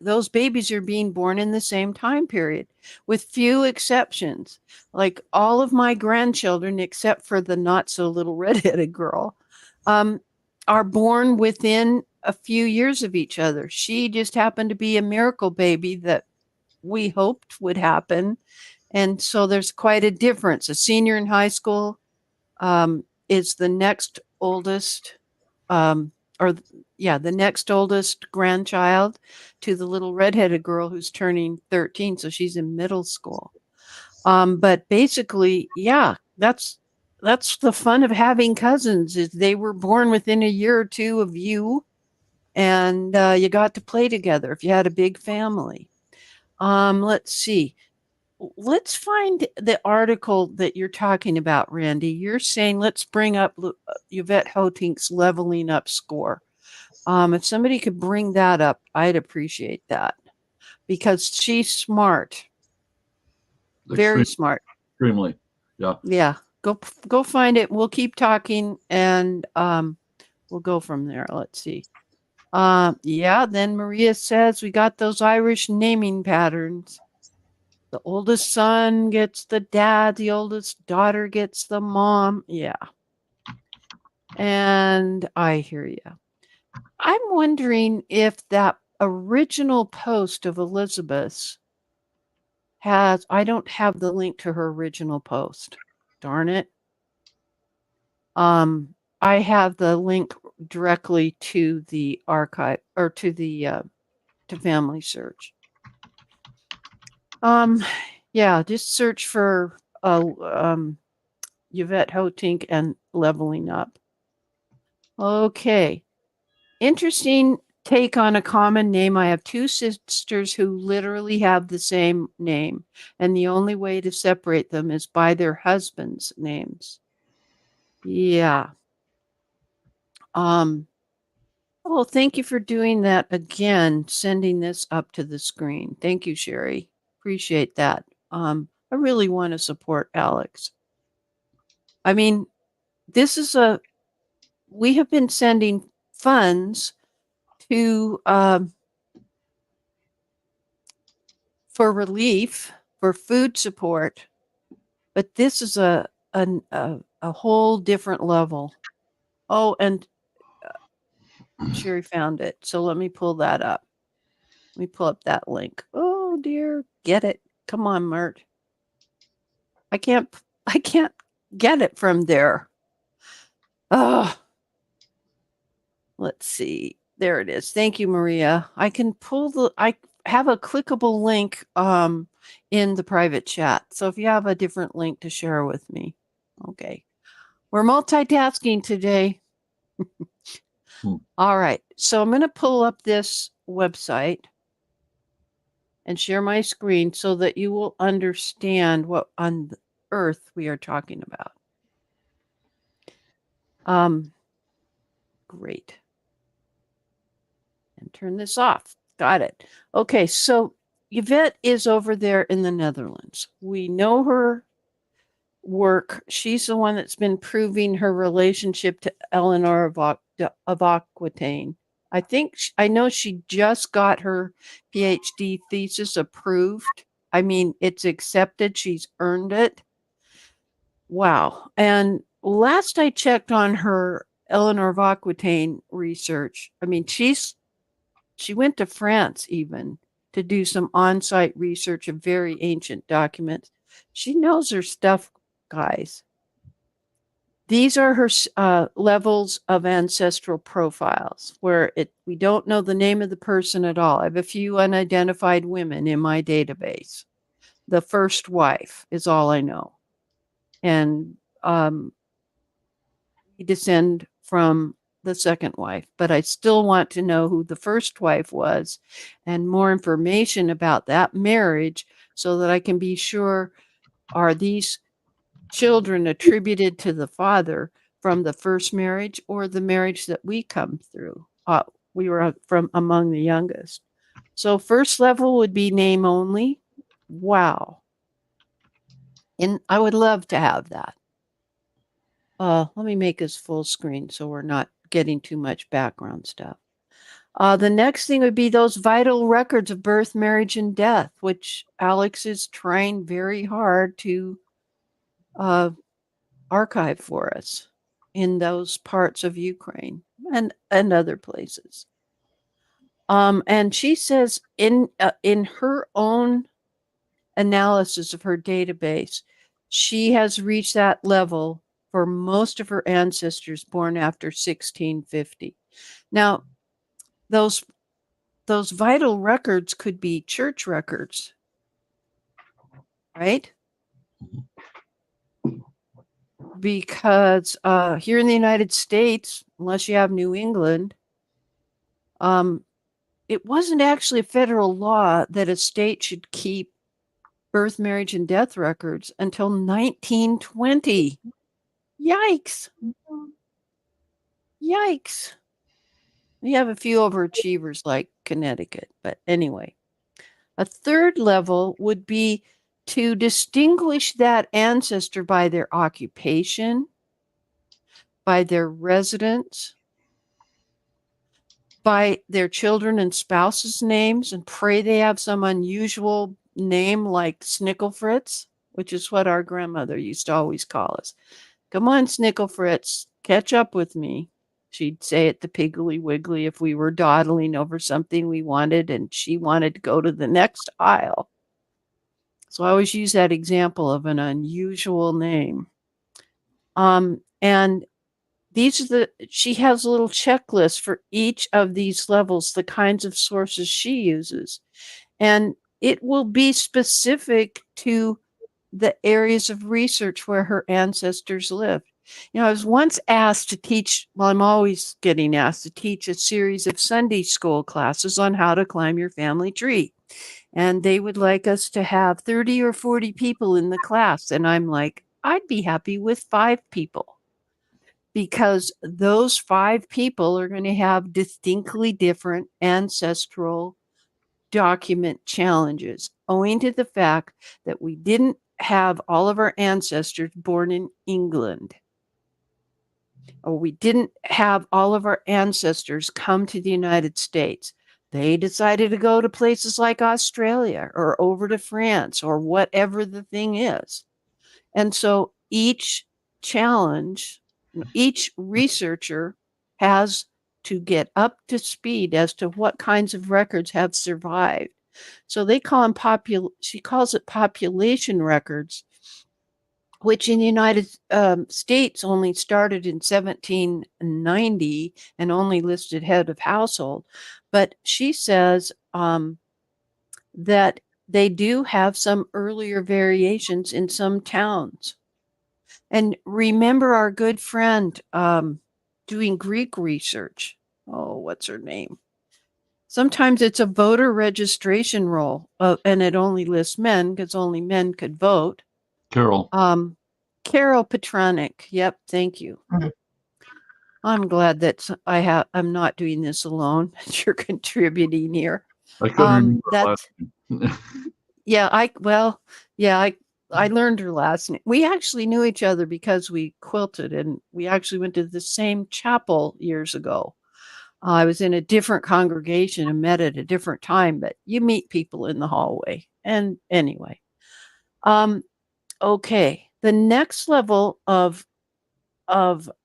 Those babies are being born in the same time period with few exceptions. Like all of my grandchildren, except for the not so little redheaded girl, are born within a few years of each other. She just happened to be a miracle baby that we hoped would happen. And so there's quite a difference. A senior in high school is the next oldest, the next oldest grandchild to the little redheaded girl who's turning 13. So she's in middle school. But basically, that's the fun of having cousins, is they were born within a year or two of you, and you got to play together if you had a big family. Let's see. Let's find the article that you're talking about, Randy. You're saying let's bring up Yvette Hotink's leveling up score. If somebody could bring that up, I'd appreciate that, because she's smart. Very smart. Extremely. Yeah. Yeah. Go find it. We'll keep talking and we'll go from there. Let's see. Then Maria says we got those Irish naming patterns. The oldest son gets the dad, the oldest daughter gets the mom. Yeah. And I hear you. I'm wondering if that original post of Elizabeth's I don't have the link to her original post. Darn it. I have the link directly to the archive or to the to FamilySearch. Yeah, just search for Yvette Hotink and Leveling Up. Okay. Interesting take on a common name. I have two sisters who literally have the same name, and the only way to separate them is by their husbands' names. Yeah. Well, thank you for doing that again, sending this up to the screen. Thank you, Sherry. Appreciate that. I really want to support Alex. I mean, we have been sending funds to for relief, for food support, but this is a whole different level. Oh, and Sherry found it, so let me pull that up. Let me pull up that link. Oh dear, get it. Come on, Myrt. I can't get it from there. Oh, let's see. There it is. Thank you, Maria. I have a clickable link in the private chat. So if you have a different link to share with me. Okay. We're multitasking today. All right. So I'm going to pull up this website and share my screen so that you will understand what on earth we are talking about. Great. And turn this off. Got it. Okay, so Yvette is over there in the Netherlands. We know her work. She's the one that's been proving her relationship to Eleanor of Aquitaine. I know she just got her PhD thesis approved. I mean, it's accepted. She's earned it. Wow. And last I checked on her Eleanor of Aquitaine research, I mean, she went to France even to do some on-site research of very ancient documents. She knows her stuff, guys. These are her levels of ancestral profiles where we don't know the name of the person at all. I have a few unidentified women in my database. The first wife is all I know. And we descend from the second wife, but I still want to know who the first wife was and more information about that marriage so that I can be sure, are these children attributed to the father from the first marriage or the marriage that we come through? We were from among the youngest. So first level would be name only. Wow. And I would love to have that. Let me make this full screen so we're not getting too much background stuff. The next thing would be those vital records of birth, marriage, and death, which Alex is trying very hard to archive for us in those parts of Ukraine and other places. And she says in her own analysis of her database, she has reached that level for most of her ancestors born after 1650. Now, those vital records could be church records, right? Because here in the United States, unless you have New England, it wasn't actually a federal law that a state should keep birth, marriage, and death records until 1920. Yikes. Yikes. We have a few overachievers like Connecticut, but anyway. A third level would be to distinguish that ancestor by their occupation, by their residence, by their children and spouses' names, and pray they have some unusual name like Snicklefritz, which is what our grandmother used to always call us. Come on, Snicklefritz, catch up with me. She'd say it to Piggly Wiggly if we were dawdling over something we wanted and she wanted to go to the next aisle. So I always use that example of an unusual name. And she has a little checklist for each of these levels, the kinds of sources she uses. And it will be specific to the areas of research where her ancestors lived. I was once asked to teach, well, I'm always getting asked to teach a series of Sunday school classes on how to climb your family tree. And they would like us to have 30 or 40 people in the class. And I'm like, I'd be happy with 5 people, because those 5 people are going to have distinctly different ancestral document challenges, owing to the fact that we didn't have all of our ancestors born in England, or we didn't have all of our ancestors come to the United States. They decided to go to places like Australia or over to France or whatever the thing is. And so each challenge, each researcher has to get up to speed as to what kinds of records have survived. So they call them she calls it population records, which in the United States only started in 1790 and only listed head of household. But she says that they do have some earlier variations in some towns. And remember our good friend doing Greek research. Oh, what's her name? Sometimes it's a voter registration roll, and it only lists men because only men could vote. Carol. Carol Petronic. Yep, thank you. Mhm. I'm glad that I'm not doing this alone. You're contributing here. I couldn't remember her That's last name. yeah. I learned her last name. We actually knew each other because we quilted, and we actually went to the same chapel years ago. I was in a different congregation and met at a different time, but you meet people in the hallway. And anyway, okay. The next level of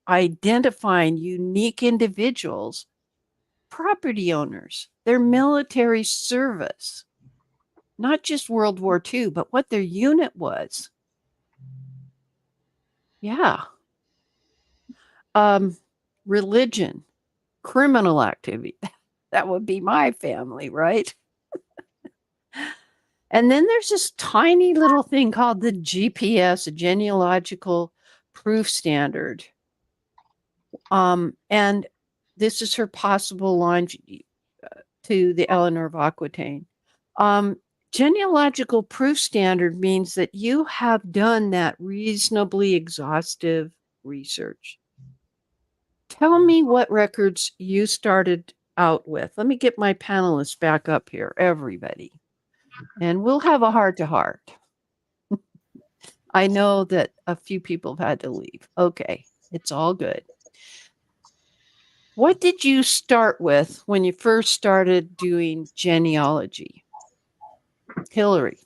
identifying unique individuals, property owners, their military service, not just World War II, but what their unit was. Yeah. Religion, criminal activity. That would be my family, right? And then there's this tiny little thing called the GPS, a genealogical proof standard. And this is her possible line to the Eleanor of Aquitaine. Genealogical proof standard means that you have done that reasonably exhaustive research. Tell me what records you started out with. Let me get my panelists back up here, everybody. And we'll have a heart-to-heart. I know that a few people have had to leave. Okay, it's all good. What did you start with when you first started doing genealogy? Hillary.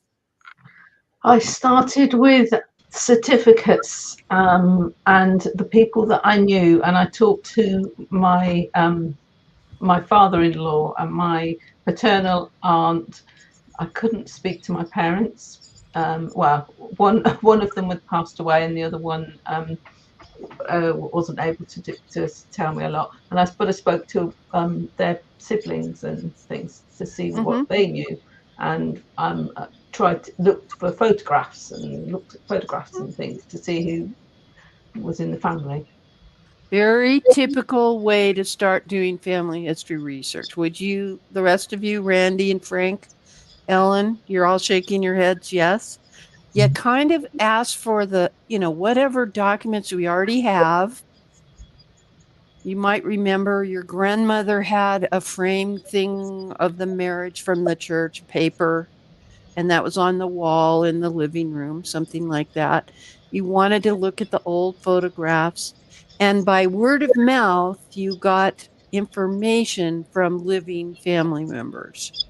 I started with certificates and the people that I knew, and I talked to my my father-in-law and my paternal aunt. I couldn't speak to my parents. Well, one of them had passed away, and the other one wasn't able to tell me a lot. And I spoke to their siblings and things to see what they knew, and tried to look for photographs and looked at photographs and things to see who was in the family. Very typical way to start doing family history research. Would you, the rest of you, Randy and Frank, Ellen, you're all shaking your heads, yes? You kind of ask for the, whatever documents we already have. You might remember your grandmother had a framed thing of the marriage from the church paper, and that was on the wall in the living room, something like that. You wanted to look at the old photographs, and by word of mouth, you got information from living family members.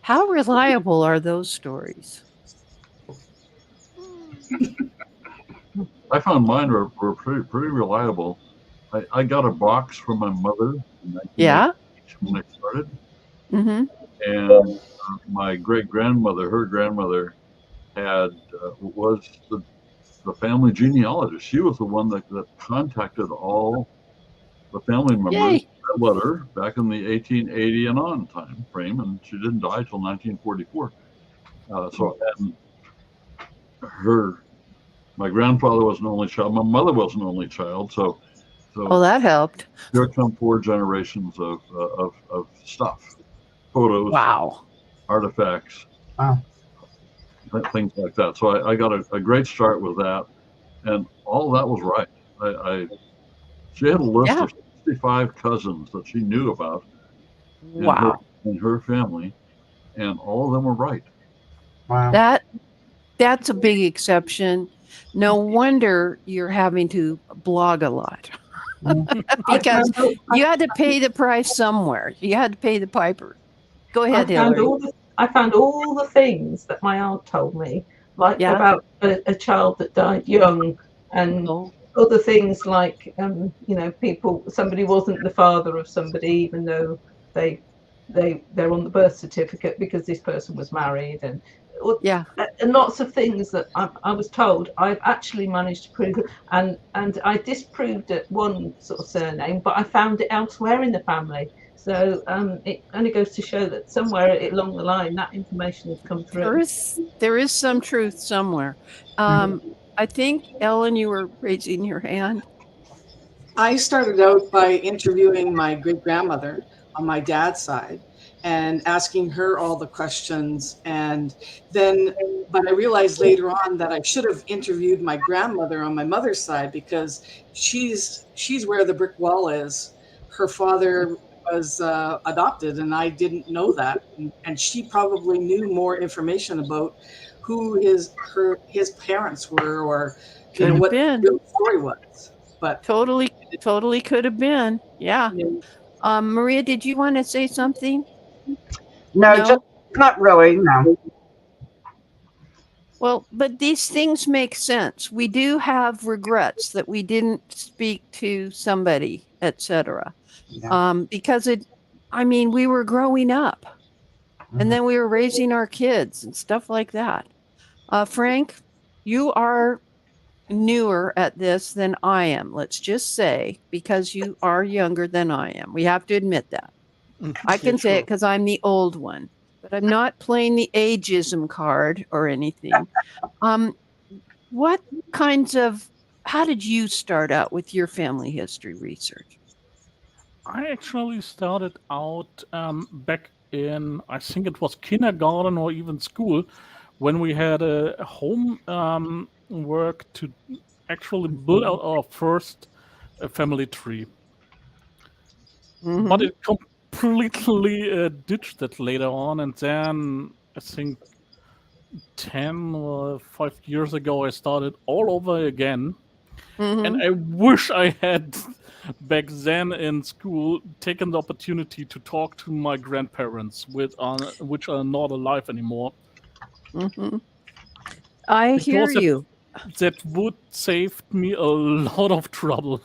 How reliable are those stories? I found mine were pretty reliable. I got a box from my mother in 1998 Yeah. when I started. Mm-hmm. And my great-grandmother, her grandmother, was the family genealogist. She was the one that contacted all the family members Yay. met her back in the 1880 and on time frame, and she didn't die till 1944. And my grandfather was an only child. My mother was an only child. So that helped. here come 4 generations of stuff, photos, Wow. artifacts, Wow. things like that. So I got a great start with that, and all that was right. She had a list of 65 cousins that she knew about Wow. in her family, and all of them were right. Wow. That's a big exception. No wonder you're having to blog a lot. Because you had to pay the price somewhere. You had to pay the piper. Go ahead, Hillary. I found all the things that my aunt told me, like about a child that died young, and other things like somebody wasn't the father of somebody, even though they're on the birth certificate because this person was married, and lots of things that I was told I've actually managed to prove, and I disproved at one sort of surname, but I found it elsewhere in the family. So it only goes to show that somewhere along the line that information has come through. There is some truth somewhere. I think, Ellen, you were raising your hand. I started out by interviewing my great-grandmother on my dad's side and asking her all the questions. And then, but I realized later on that I should have interviewed my grandmother on my mother's side, because she's where the brick wall is. Her father was adopted, and I didn't know that. And she probably knew more information about who his parents were, or what the real story was. But totally could have been. Yeah. Maria, did you want to say something? No, just not really. No. Well, but these things make sense. We do have regrets that we didn't speak to somebody, etc. Because we were growing up, and then we were raising our kids and stuff like that. Frank, you are newer at this than I am, let's just say, because you are younger than I am. We have to admit that. I can say it because I'm the old one, but I'm not playing the ageism card or anything. How did you start out with your family history research? I actually started out back in, I think it was kindergarten or even school, when we had a home work to actually build out our first family tree. But it completely ditched it later on, and then I think 10 or 5 years ago I started all over again. And I wish I had back then in school taken the opportunity to talk to my grandparents, which are not alive anymore. I hear you. That would save me a lot of trouble.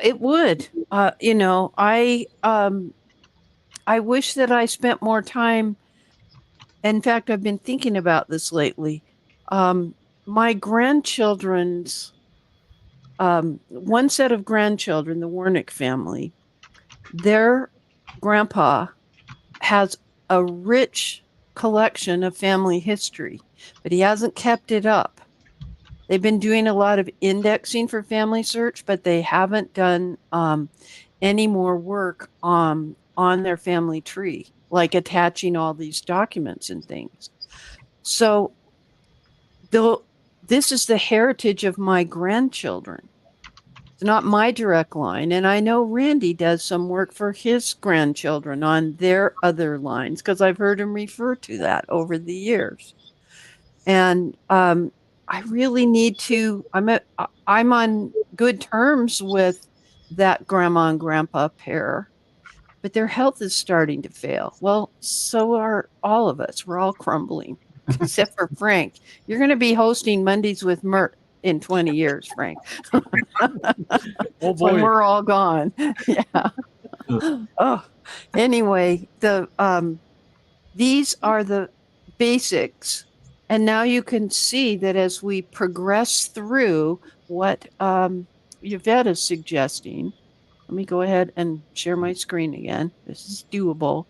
It would. I wish that I spent more time. In fact, I've been thinking about this lately. My grandchildren's, one set of grandchildren, the Warnick family, their grandpa has a rich collection of family history, but he hasn't kept it up. They've been doing a lot of indexing for FamilySearch, but they haven't done any more work on their family tree, like attaching all these documents and things. So this is the heritage of my grandchildren. It's not my direct line. And I know Randy does some work for his grandchildren on their other lines, because I've heard him refer to that over the years. And I really need to, I'm on good terms with that grandma and grandpa pair, but their health is starting to fail. Well, so are all of us. We're all crumbling, except for Frank. You're going to be hosting Mondays with Myrt in 20 years, Frank. Oh boy. When we're all gone. Yeah. Anyway, these are the basics. And now you can see that as we progress through what Yvette is suggesting, let me go ahead and share my screen again. This is doable.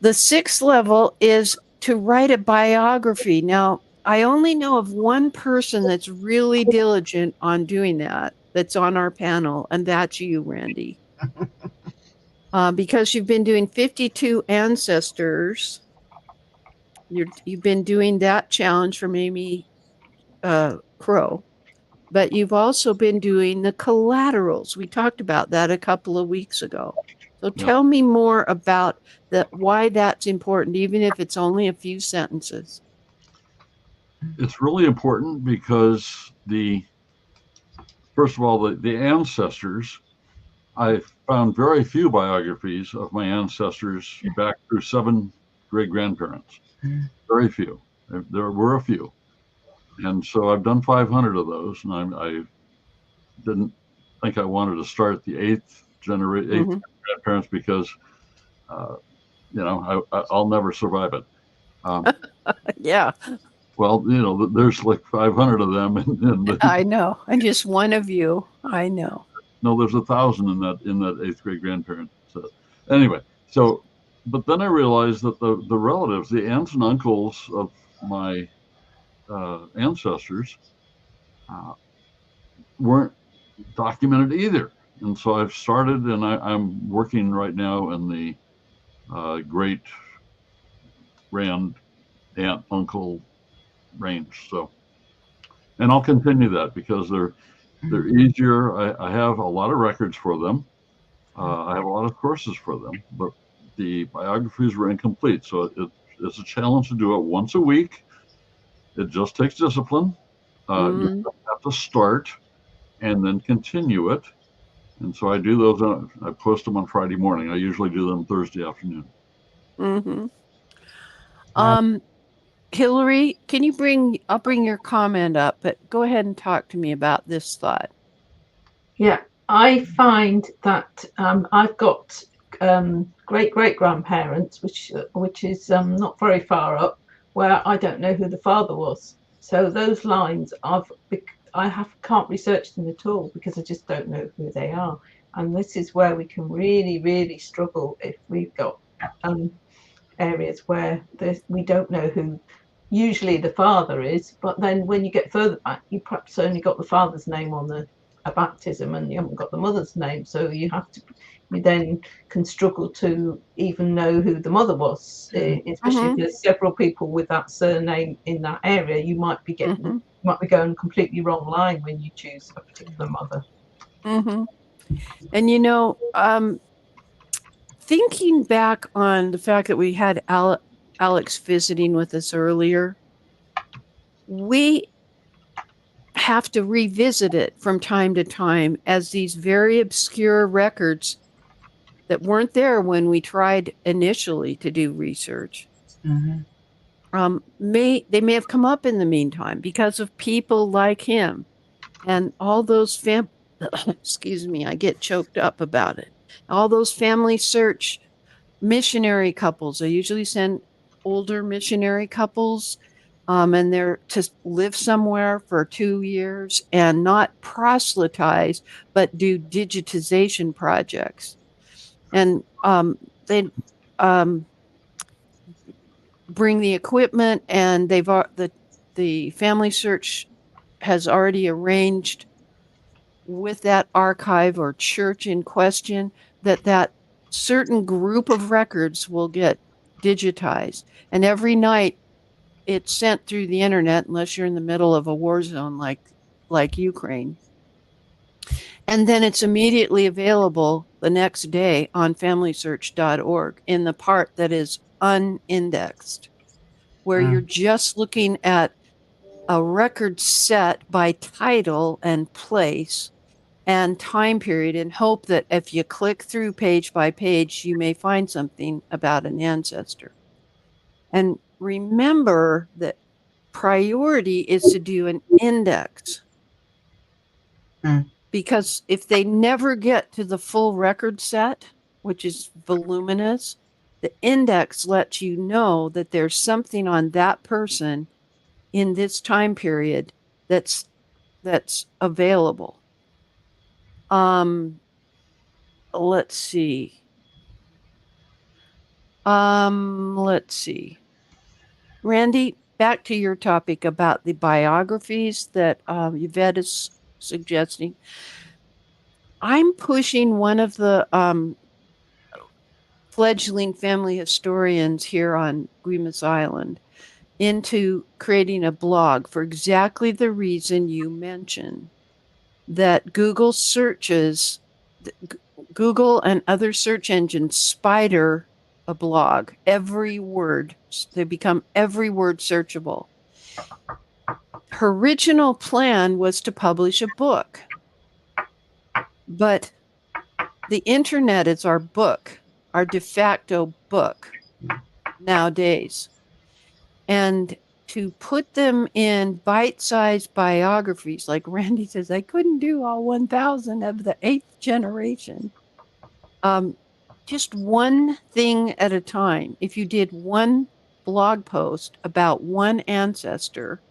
The 6th level is to write a biography. Now, I only know of one person that's really diligent on doing that, that's on our panel, and that's you, Randy. Because you've been doing 52 ancestors. You've been doing that challenge from Amy Crow. But you've also been doing the collaterals. We talked about that a couple of weeks ago. So tell me more about why that's important, even if it's only a few sentences. It's really important because first of all, the ancestors, I found very few biographies of my ancestors back through 7 great-grandparents. Very few. There were a few. And so I've done 500 of those, and I didn't think I wanted to start the 8th grandparents because, I'll never survive it. Yeah. Well, there's like 500 of them. I know. I'm just one of you. I know. No, there's 1,000 in that 8th great-grandparent. So anyway, but then I realized that the relatives, the aunts and uncles of my ancestors, weren't documented either. And so I've started, and I'm working right now in the great grand aunt uncle range. So, and I'll continue that because they're easier. I have a lot of records for them. I have a lot of courses for them, but the biographies were incomplete. So it's a challenge to do it once a week. It just takes discipline. You have to start and then continue it. And so I do those. I post them on Friday morning. I usually do them Thursday afternoon. Hillary, I'll bring your comment up, but go ahead and talk to me about this thought. Yeah, I find that I've got great-great-grandparents, which is not very far up, where I don't know who the father was. So those lines can't research them at all because I just don't know who they are. And this is where we can really, really struggle if we've got areas where we don't know who usually the father is, but then when you get further back, you perhaps only got the father's name on a baptism and you haven't got the mother's name, so you then can struggle to even know who the mother was, especially if there's several people with that surname in that area. You might be going completely wrong line when you choose a particular mother. And thinking back on the fact that we had Alex visiting with us earlier, we have to revisit it from time to time as these very obscure records that weren't there when we tried initially to do research. They may have come up in the meantime because of people like him and all those excuse me, I get choked up about it. All those FamilySearch missionary couples. I usually send older missionary couples, and they're to live somewhere for 2 years and not proselytize, but do digitization projects. And they bring the equipment, and the FamilySearch has already arranged with that archive or church in question that certain group of records will get digitized. And every night it's sent through the internet, unless you're in the middle of a war zone like Ukraine. And then it's immediately available the next day on FamilySearch.org in the part that is unindexed, where you're just looking at a record set by title and place and time period, and hope that if you click through page by page, you may find something about an ancestor. And remember that priority is to do an index. Because if they never get to the full record set, which is voluminous, the index lets you know that there's something on that person in this time period that's available. Let's see. Let's see. Randy, back to your topic about the biographies that Yvette is suggesting. I'm pushing one of the fledgling family historians here on Guimas Island into creating a blog for exactly the reason you mentioned, that Google searches, Google and other search engines spider a blog. Every word, they become every word searchable. Her original plan was to publish a book, but the internet is our book, our de facto book nowadays. And to put them in bite-sized biographies, like Randy says, I couldn't do all 1,000 of the 8th generation. Just one thing at a time. If you did one blog post about one ancestor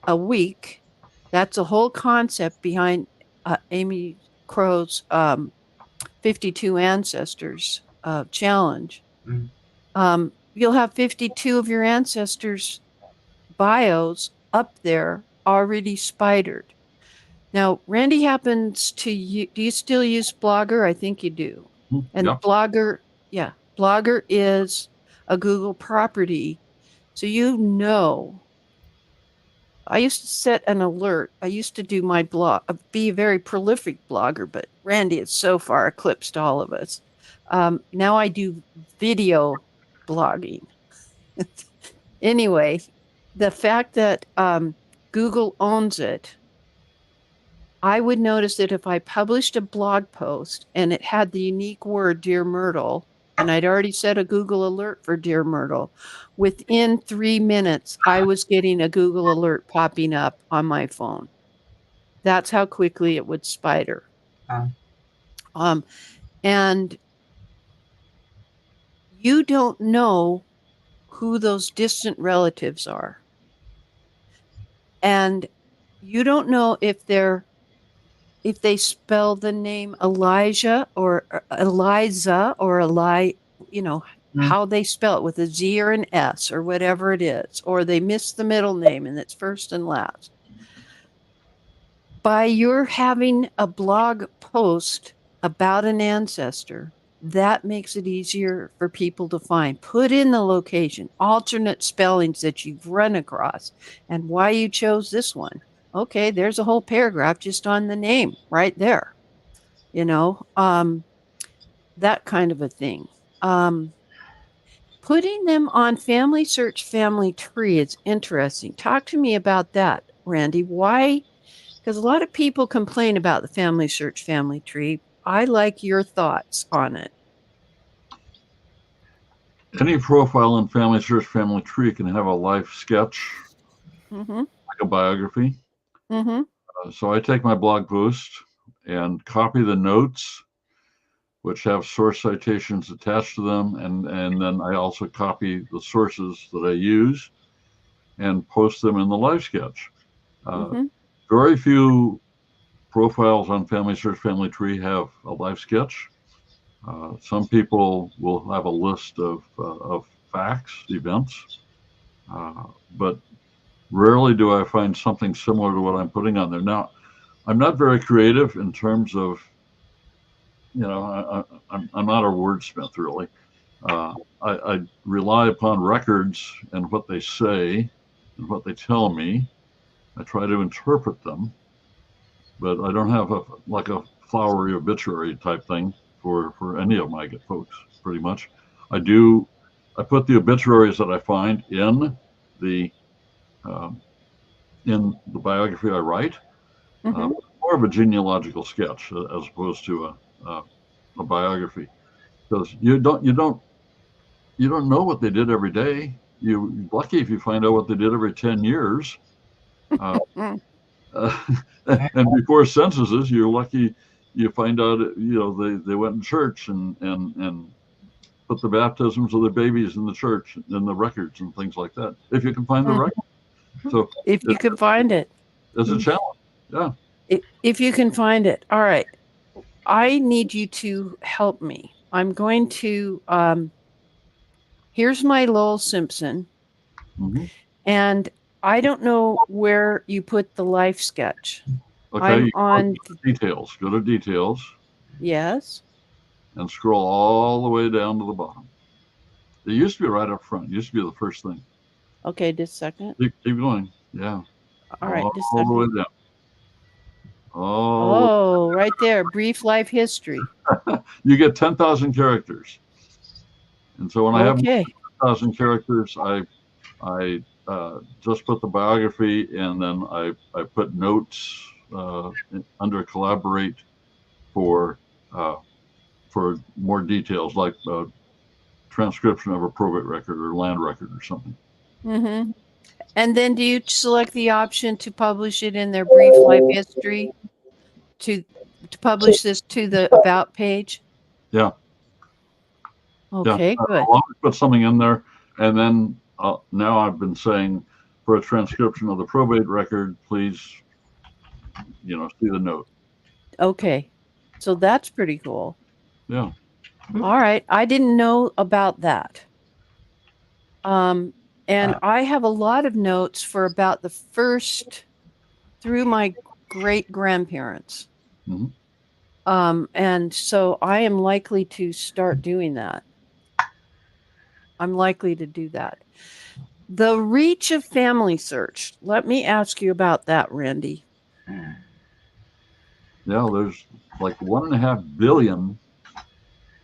a week, that's a whole concept behind Amy Crow's 52 Ancestors challenge. You'll have 52 of your ancestors' bios up there already spidered. Now, Randy happens to do you still use Blogger? I think you do. And Yeah. Blogger is a Google property. So I used to set an alert. I used to do my blog, be a very prolific blogger, but Randy has so far eclipsed all of us. Now I do video blogging. Anyway, the fact that Google owns it, I would notice that if I published a blog post and it had the unique word Dear Myrtle, and I'd already set a Google alert for Dear Myrtle, within 3 minutes, I was getting a Google alert popping up on my phone. That's how quickly it would spider. And you don't know who those distant relatives are. And you don't know if they spell the name Elijah or Eliza or how they spell it with a Z or an S or whatever it is, or they miss the middle name and it's first and last. By your having a blog post about an ancestor, that makes it easier for people to find. Put in the location, alternate spellings that you've run across, and why you chose this one. Okay, there's a whole paragraph just on the name right there. That kind of a thing. Putting them on FamilySearch Family Tree is interesting. Talk to me about that, Randy. Why? Because a lot of people complain about the FamilySearch Family Tree. I like your thoughts on it. Any profile in FamilySearch Family Tree can have a life sketch, like a biography. So I take my blog post and copy the notes, which have source citations attached to them, and then I also copy the sources that I use and post them in the life sketch. Very few profiles on FamilySearch Family Tree have a life sketch. Some people will have a list of facts, events, but rarely do I find something similar to what I'm putting on there. Now, I'm not very creative in terms of, I'm not a wordsmith really. I rely upon records and what they say and what they tell me. I try to interpret them, but I don't have a flowery obituary type thing for any of my folks, pretty much. I put the obituaries that I find in the biography I write, more of a genealogical sketch as opposed to a biography, because you don't know what they did every day. You're lucky if you find out what they did every 10 years. And before censuses, you're lucky you find out, they went in church and put the baptisms of their babies in the church and the records and things like that. If you can find the record. So if you can find it. It's a challenge. Yeah. If you can find it. All right. I need you to help me. I'm going to, here's my Lowell Simpson. Mm-hmm. And I don't know where you put the life sketch. Okay, I'm on details. Go to details. Yes. And scroll all the way down to the bottom. It used to be right up front. It used to be the first thing. Okay, just a second. Keep going. Yeah. All right, just a all the way second. down. Oh, right there. Brief life history. You get 10,000 characters. And so when I have Okay. 10,000 characters, I just put the biography, and then I put notes under collaborate for more details, like transcription of a probate record or land record or something. Mm-hmm. And then do you select the option to publish it in their brief life history to publish this to the about page? Yeah. Okay, yeah. good. I'll put something in there, and then now I've been saying for a transcription of the probate record, please, see the note. Okay, so that's pretty cool. Yeah. All right, I didn't know about that. And I have a lot of notes for about the first through my great grandparents. Mm-hmm. And so I am likely to start doing that. I'm likely to do that. The reach of FamilySearch. Let me ask you about that, Randy. Yeah, there's like 1.5 billion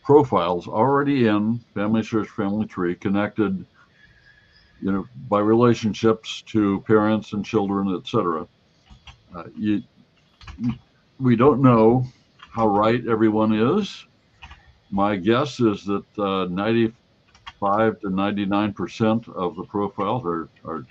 profiles already in FamilySearch Family Tree, connected, by relationships to parents and children, etc. We don't know how right everyone is. My guess is that 95 to 99% of the profiles are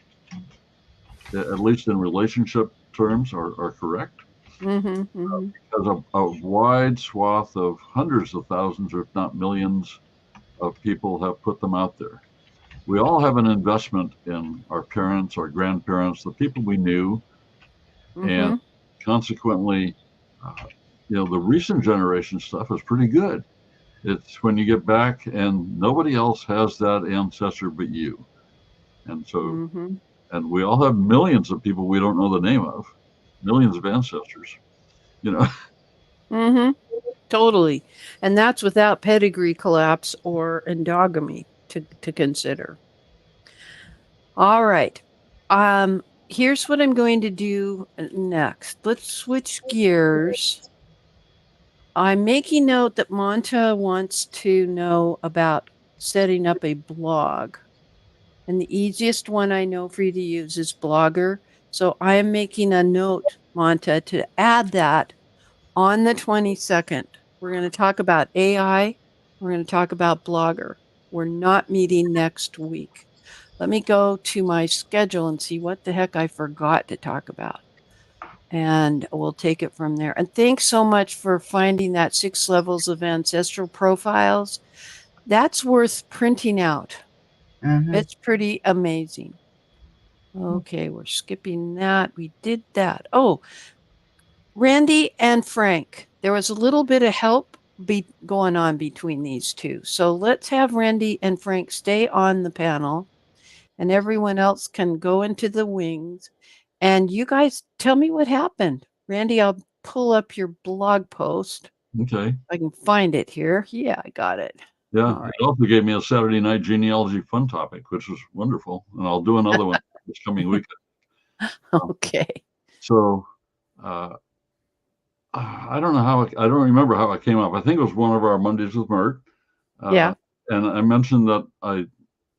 at least in relationship terms, are correct. Because a wide swath of hundreds of thousands, or if not millions, of people have put them out there. We all have an investment in our parents, our grandparents, the people we knew, and consequently, the recent generation stuff is pretty good. It's when you get back and nobody else has that ancestor but you. And so, and we all have millions of people we don't know the name of, millions of ancestors, Totally. And that's without pedigree collapse or endogamy to consider. All right. Here's what I'm going to do next. Let's switch gears. I'm making note that Monta wants to know about setting up a blog. And the easiest one I know for you to use is Blogger. So I am making a note, Monta, to add that on the 22nd. We're going to talk about AI. We're going to talk about Blogger. We're not meeting next week. Let me go to my schedule and see what the heck I forgot to talk about. And we'll take it from there. And thanks so much for finding that 6 levels of ancestral profiles. That's worth printing out. It's pretty amazing. Okay, we're skipping that. We did that. Oh, Randy and Frank, there was a little bit of help going on between these two. So let's have Randy and Frank stay on the panel, and everyone else can go into the wings. And you guys tell me what happened. Randy, I'll pull up your blog post. Okay. I can find it here. Yeah, I got it. Yeah. All right. It also gave me a Saturday night genealogy fun topic, which was wonderful. And I'll do another one this coming weekend. Okay. So I don't know how, I don't remember how it came up. I think it was one of our Mondays with Myrt. Yeah. And I mentioned that I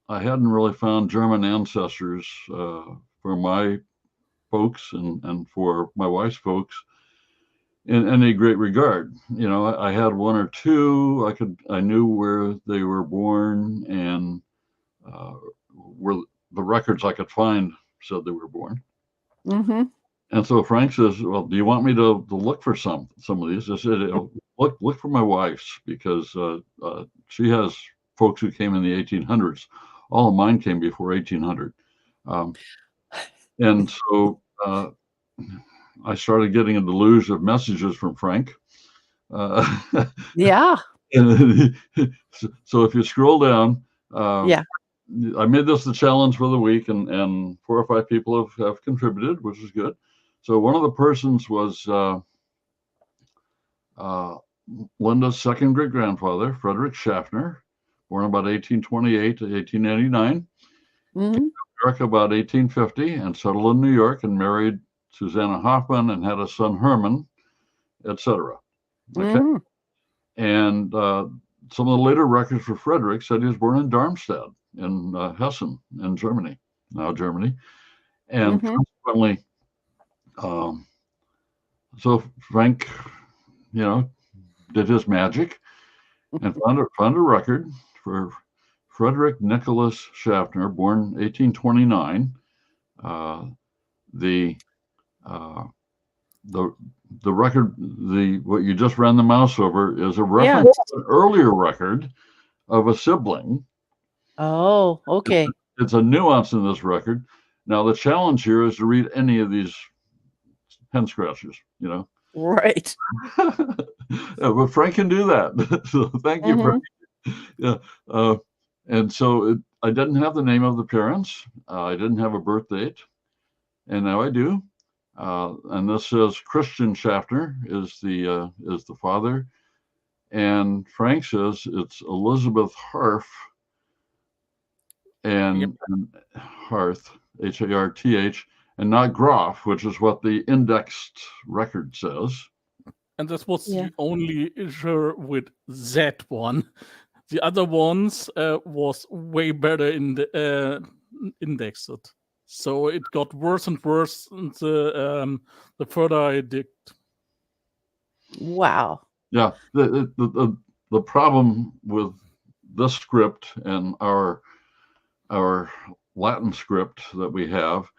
hadn't really found German ancestors for my folks and for my wife's folks in any great regard. I had one or two. I knew where they were born, and where the records I could find said they were born. And so Frank says, "Well, do you want me to look for some of these?" I said, "Look for my wife's, because she has folks who came in the 1800s. All of mine came before 1800." And so I started getting a deluge of messages from Frank. Yeah. So if you scroll down, Yeah. I made this the challenge for the week, and 4 or 5 people have contributed, which is good. So one of the persons was Linda's second great grandfather, Frederick Schaffner, born about 1828 to 1889. Mm-hmm. America about 1850 and settled in New York and married Susanna Hoffman and had a son Herman, etc. Okay. Mm-hmm. And some of the later records for Frederick said he was born in Darmstadt in Hessen in Germany, now Germany. And Mm-hmm. consequently, so Frank, did his magic and found a record for Frederick Nicholas Schaffner, born 1829. The record, what you just ran the mouse over, is a reference to an earlier record of a sibling. Oh, okay. It's a nuance in this record. Now the challenge here is to read any of these pen scratches, Right. But Frank can do that. So thank you, Frank. Yeah. And so I didn't have the name of the parents. I didn't have a birth date, and now I do. And this says Christian Schaffner is the father, and Frank says it's Elizabeth Harf and Harth, Harth, and not Groff, which is what the indexed record says. And this was the only issue with that one. The other ones was way better in the indexed. So it got worse and worse the further I digged. Wow. Yeah, the problem with this script and our Latin script that we have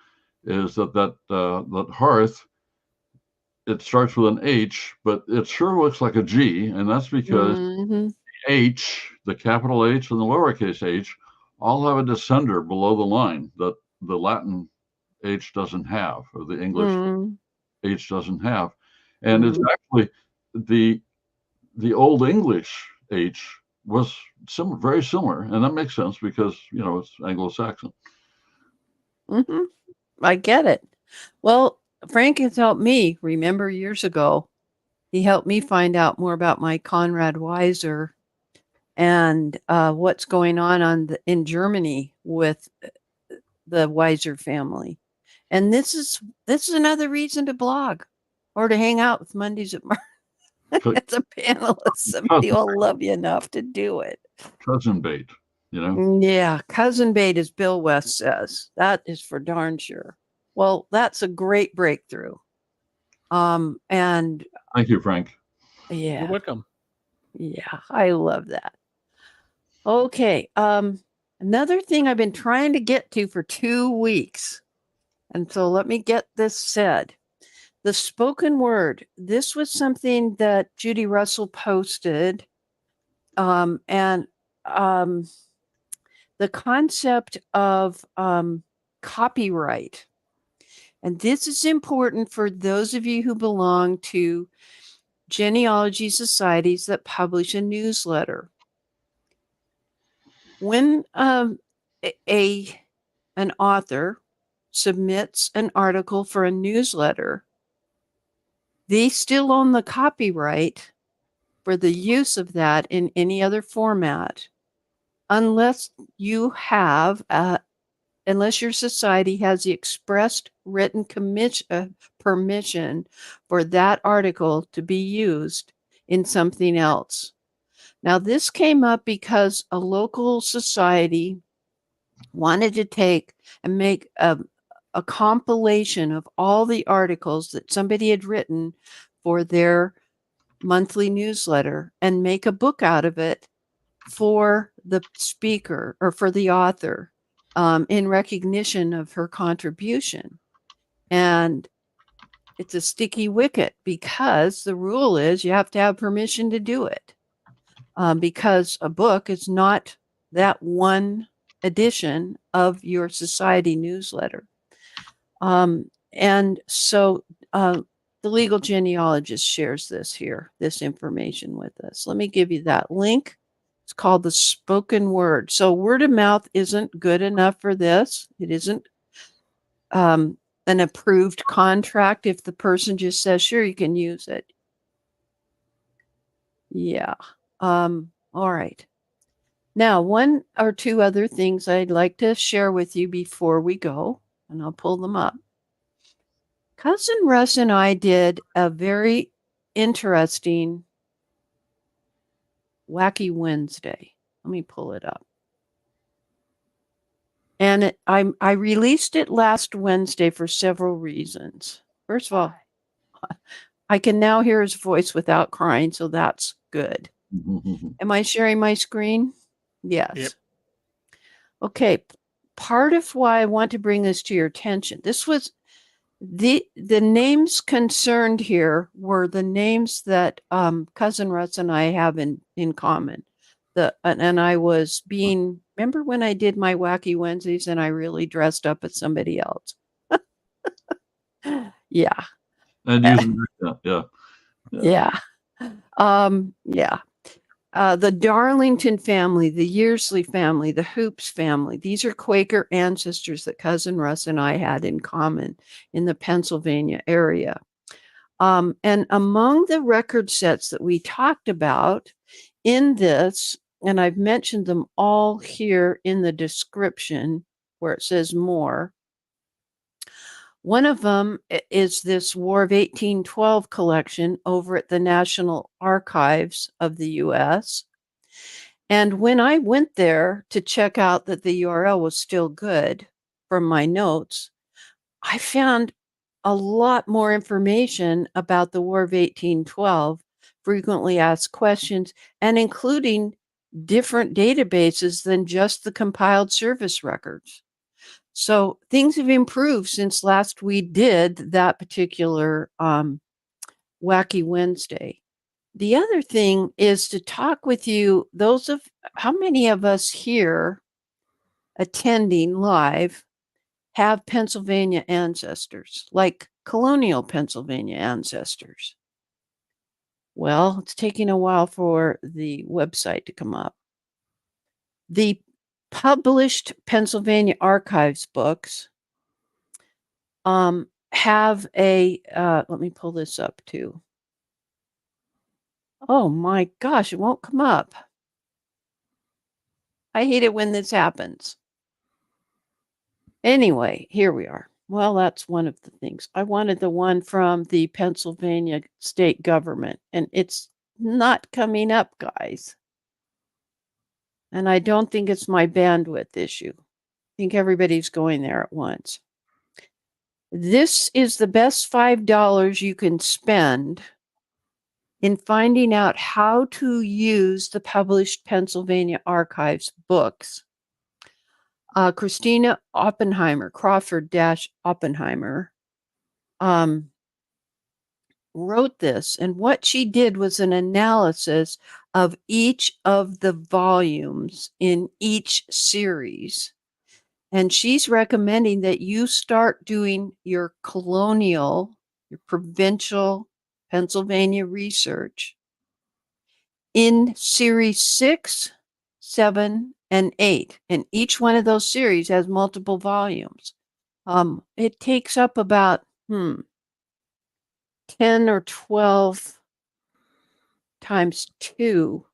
is that Hearth, it starts with an H, but it sure looks like a G, and that's because the H, the capital H and the lowercase h, all have a descender below the line that the Latin H doesn't have, or the English H doesn't have. And it's actually the Old English H was very similar, and that makes sense because it's Anglo-Saxon. I get it. Well, Frank has helped me. Remember years ago, he helped me find out more about my Conrad Weiser and what's going on in Germany with the Weiser family. And this is another reason to blog or to hang out with Mondays at Myrt. It's a panelist. Somebody will love you enough to do it. Cousin bait, Yeah, cousin bait, as Bill West says. That is for darn sure. Well, that's a great breakthrough. And thank you, Frank. Yeah. You're welcome. Yeah, I love that. Okay. Another thing I've been trying to get to for 2 weeks. And so let me get this said. The spoken word. This was something that Judy Russell posted. And the concept of copyright. And this is important for those of you who belong to genealogy societies that publish a newsletter. When an author submits an article for a newsletter, they still own the copyright for the use of that in any other format, unless you have, unless your society has the expressed written permission for that article to be used in something else. Now, this came up because a local society wanted to take and make a compilation of all the articles that somebody had written for their monthly newsletter and make a book out of it for the speaker or for the author in recognition of her contribution. And it's a sticky wicket because the rule is you have to have permission to do it, because a book is not that one edition of your society newsletter. And so the legal genealogist shares this information with us. Let me give you that link. It's called the spoken word. So word of mouth isn't good enough for this. It isn't an approved contract if the person just says, sure, you can use it. Yeah. All right. Now, one or two other things I'd like to share with you before we go, and I'll pull them up. Cousin Russ and I did a very interesting Wacky Wednesday. Let me pull it up. And I released it last Wednesday for several reasons. First of all, I can now hear his voice without crying, so that's good. Am I sharing my screen? Yes. Yep. Okay. Part of why I want to bring this to your attention, this was the names concerned here were the names that Cousin Russ and I have in common. And I was remember when I did my Wacky Wednesdays and I really dressed up as somebody else? Yeah. And using that, yeah. Yeah. Yeah. The Darlington family, the Yearsley family, the Hoops family, these are Quaker ancestors that Cousin Russ and I had in common in the Pennsylvania area. And among the record sets that we talked about in this, and I've mentioned them all here in the description where it says more. One of them is this War of 1812 collection over at the National Archives of the U.S. And when I went there to check out that the URL was still good from my notes, I found a lot more information about the War of 1812, frequently asked questions, and including different databases than just the compiled service records. So things have improved since last we did that particular Wacky Wednesday. The other thing is to talk with you, how many of us here attending live have Pennsylvania ancestors, like colonial Pennsylvania ancestors? Well, it's taking a while for the website to come up. The published Pennsylvania Archives books have let me pull this up too. Oh my gosh, it won't come up. I hate it when this happens. Anyway, here we are. Well, that's one of the things. I wanted the one from the Pennsylvania state government, and it's not coming up, guys. And I don't think it's my bandwidth issue. I think everybody's going there at once. This is the best $5 you can spend in finding out how to use the published Pennsylvania Archives books. Christina Oppenheimer, Crawford-Oppenheimer, wrote this, and what she did was an analysis of each of the volumes in each series. And she's recommending that you start doing your colonial, your provincial Pennsylvania research in series 6, 7, and 8. And each one of those series has multiple volumes. It takes up about 10 or 12 times 2,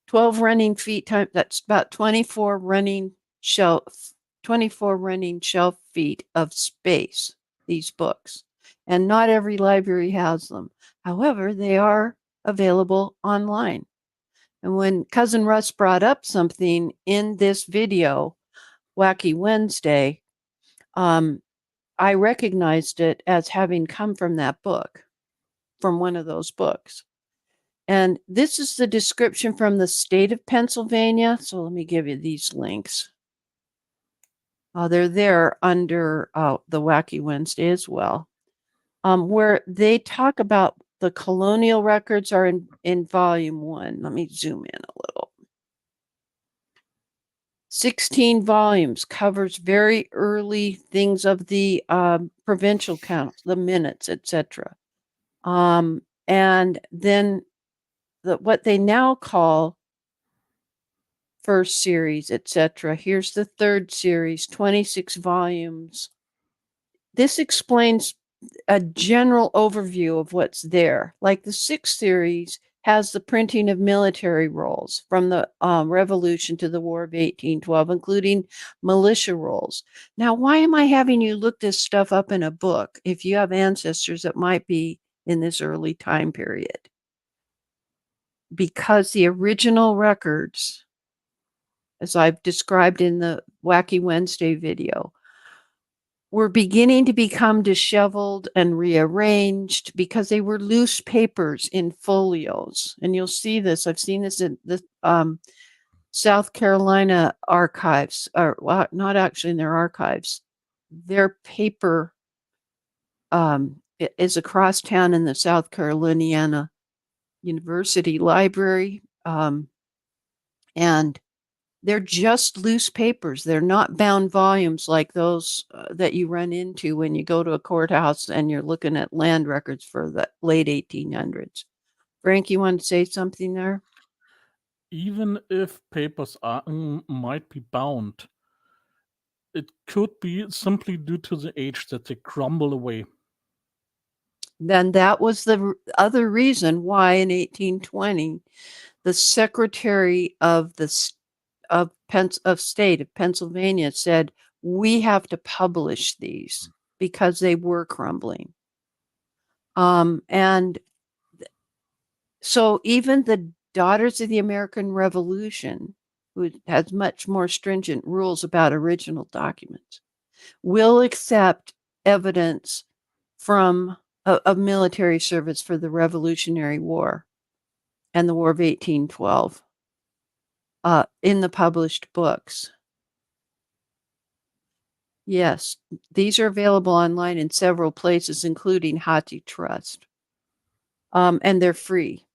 12 running feet times, that's about 24 running shelf feet of space, these books. And not every library has them. However, they are available online. And when Cousin Russ brought up something in this video, Wacky Wednesday, I recognized it as having come from that book, from one of those books. And this is the description from the state of Pennsylvania. So let me give you these links. They're there under the Wacky Wednesday as well, where they talk about the colonial records are in volume 1. Let me zoom in a little. 16 volumes, covers very early things of the provincial counts, the minutes, etc. And then what they now call first series, etc. Here's the third series, 26 volumes. This explains a general overview of what's there. Like the sixth series has the printing of military rolls from the Revolution to the War of 1812, including militia rolls. Now, why am I having you look this stuff up in a book if you have ancestors that might be in this early time period? Because the original records, as I've described in the Wacky Wednesday video, were beginning to become disheveled and rearranged because they were loose papers in folios. And you'll see this. I've seen this in the South Carolina archives, or well, not actually in their archives. Their paper is across town in the South Carolina University Library. And they're just loose papers. They're not bound volumes like those that you run into when you go to a courthouse and you're looking at land records for the late 1800s. Frank, you want to say something there? Even if papers might be bound, it could be simply due to the age that they crumble away. Then that was the other reason why in 1820, the Secretary of the State of Pennsylvania said, we have to publish these because they were crumbling. And so even the Daughters of the American Revolution, who has much more stringent rules about original documents, will accept evidence from of military service for the Revolutionary War and the War of 1812 in the published books. Yes, these are available online in several places, including HathiTrust. And they're free.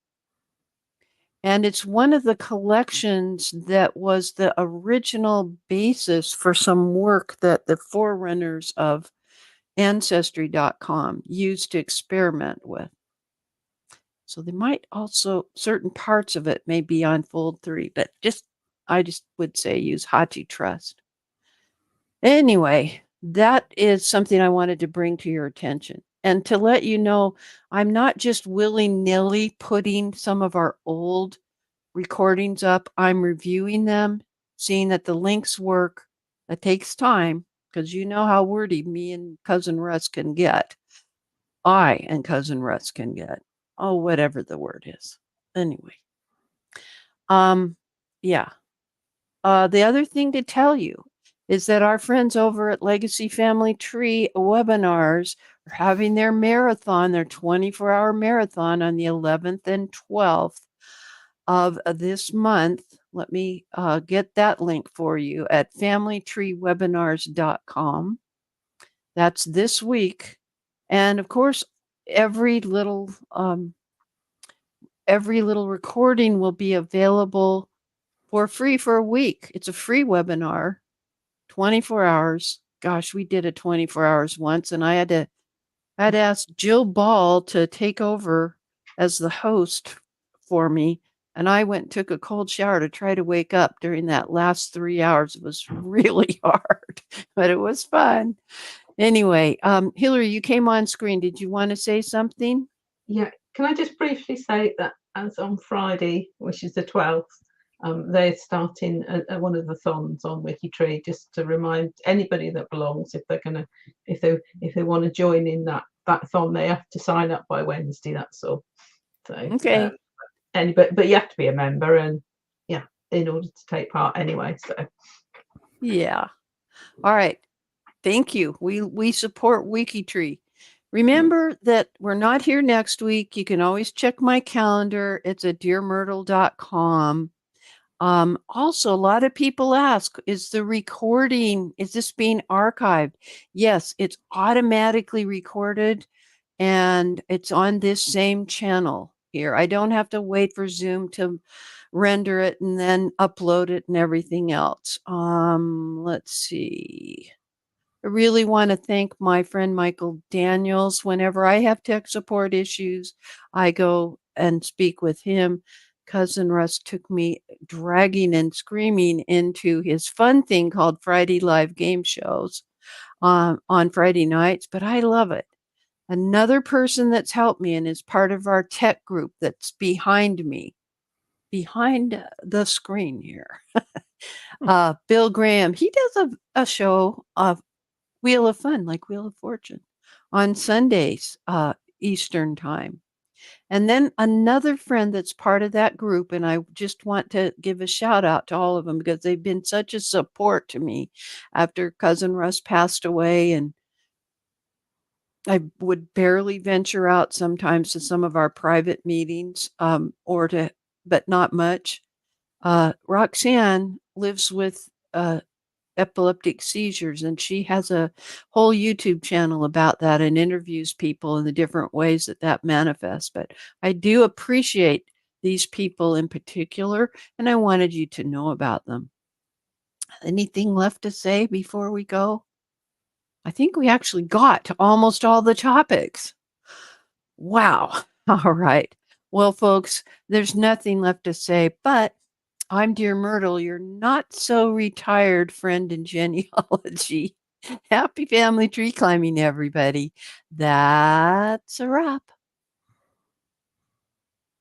And it's one of the collections that was the original basis for some work that the forerunners of Ancestry.com used to experiment with. So they might also, certain parts of it may be on Fold 3, but I just would say use HathiTrust. Anyway, that is something I wanted to bring to your attention. And to let you know, I'm not just willy-nilly putting some of our old recordings up. I'm reviewing them, seeing that the links work. That takes time because you know how wordy me and Cousin Russ can get. I and Cousin Russ can get. Oh, whatever the word is. Anyway. Yeah. The other thing to tell you is that our friends over at Legacy Family Tree webinars are having their marathon, their 24-hour marathon on the 11th and 12th of this month. Let me get that link for you at familytreewebinars.com. That's this week. And of course, every little recording will be available for free for a week. It's a free webinar, 24 hours. Gosh, we did it 24 hours once, and I had to ask Jill Ball to take over as the host for me. And I went and took a cold shower to try to wake up during that last 3 hours. It was really hard, but it was fun. Anyway, Hillary, you came on screen. Did you want to say something? Yeah, can I just briefly say that as on Friday, which is the 12th, they're starting one of the thons on WikiTree, just to remind anybody that belongs, if they want to join in that thon, they have to sign up by Wednesday. That's all. So okay. But you have to be a member, and yeah, in order to take part anyway. So yeah. All right. Thank you. We support WikiTree. Remember that we're not here next week. You can always check my calendar. It's at dearmyrtle.com. Also, a lot of people ask, is this being archived? Yes, it's automatically recorded and it's on this same channel. here. I don't have to wait for Zoom to render it and then upload it and everything else. Let's see. I really want to thank my friend Michael Daniels. Whenever I have tech support issues, I go and speak with him. Cousin Russ took me dragging and screaming into his fun thing called Friday Live Game Shows on Friday nights, but I love it. Another person that's helped me and is part of our tech group that's behind me, behind the screen here. Bill Graham, he does a show of Wheel of Fun, like Wheel of Fortune, on Sundays, Eastern time. And then another friend that's part of that group, and I just want to give a shout out to all of them because they've been such a support to me after Cousin Russ passed away, and I would barely venture out sometimes to some of our private meetings, but not much. Roxanne lives with epileptic seizures, and she has a whole YouTube channel about that and interviews people in the different ways that manifests. But I do appreciate these people in particular, and I wanted you to know about them. Anything left to say before we go? I think we actually got to almost all the topics. Wow. All right. Well, folks, there's nothing left to say, but I'm Dear Myrtle, your not so retired friend in genealogy. Happy family tree climbing, everybody. That's a wrap.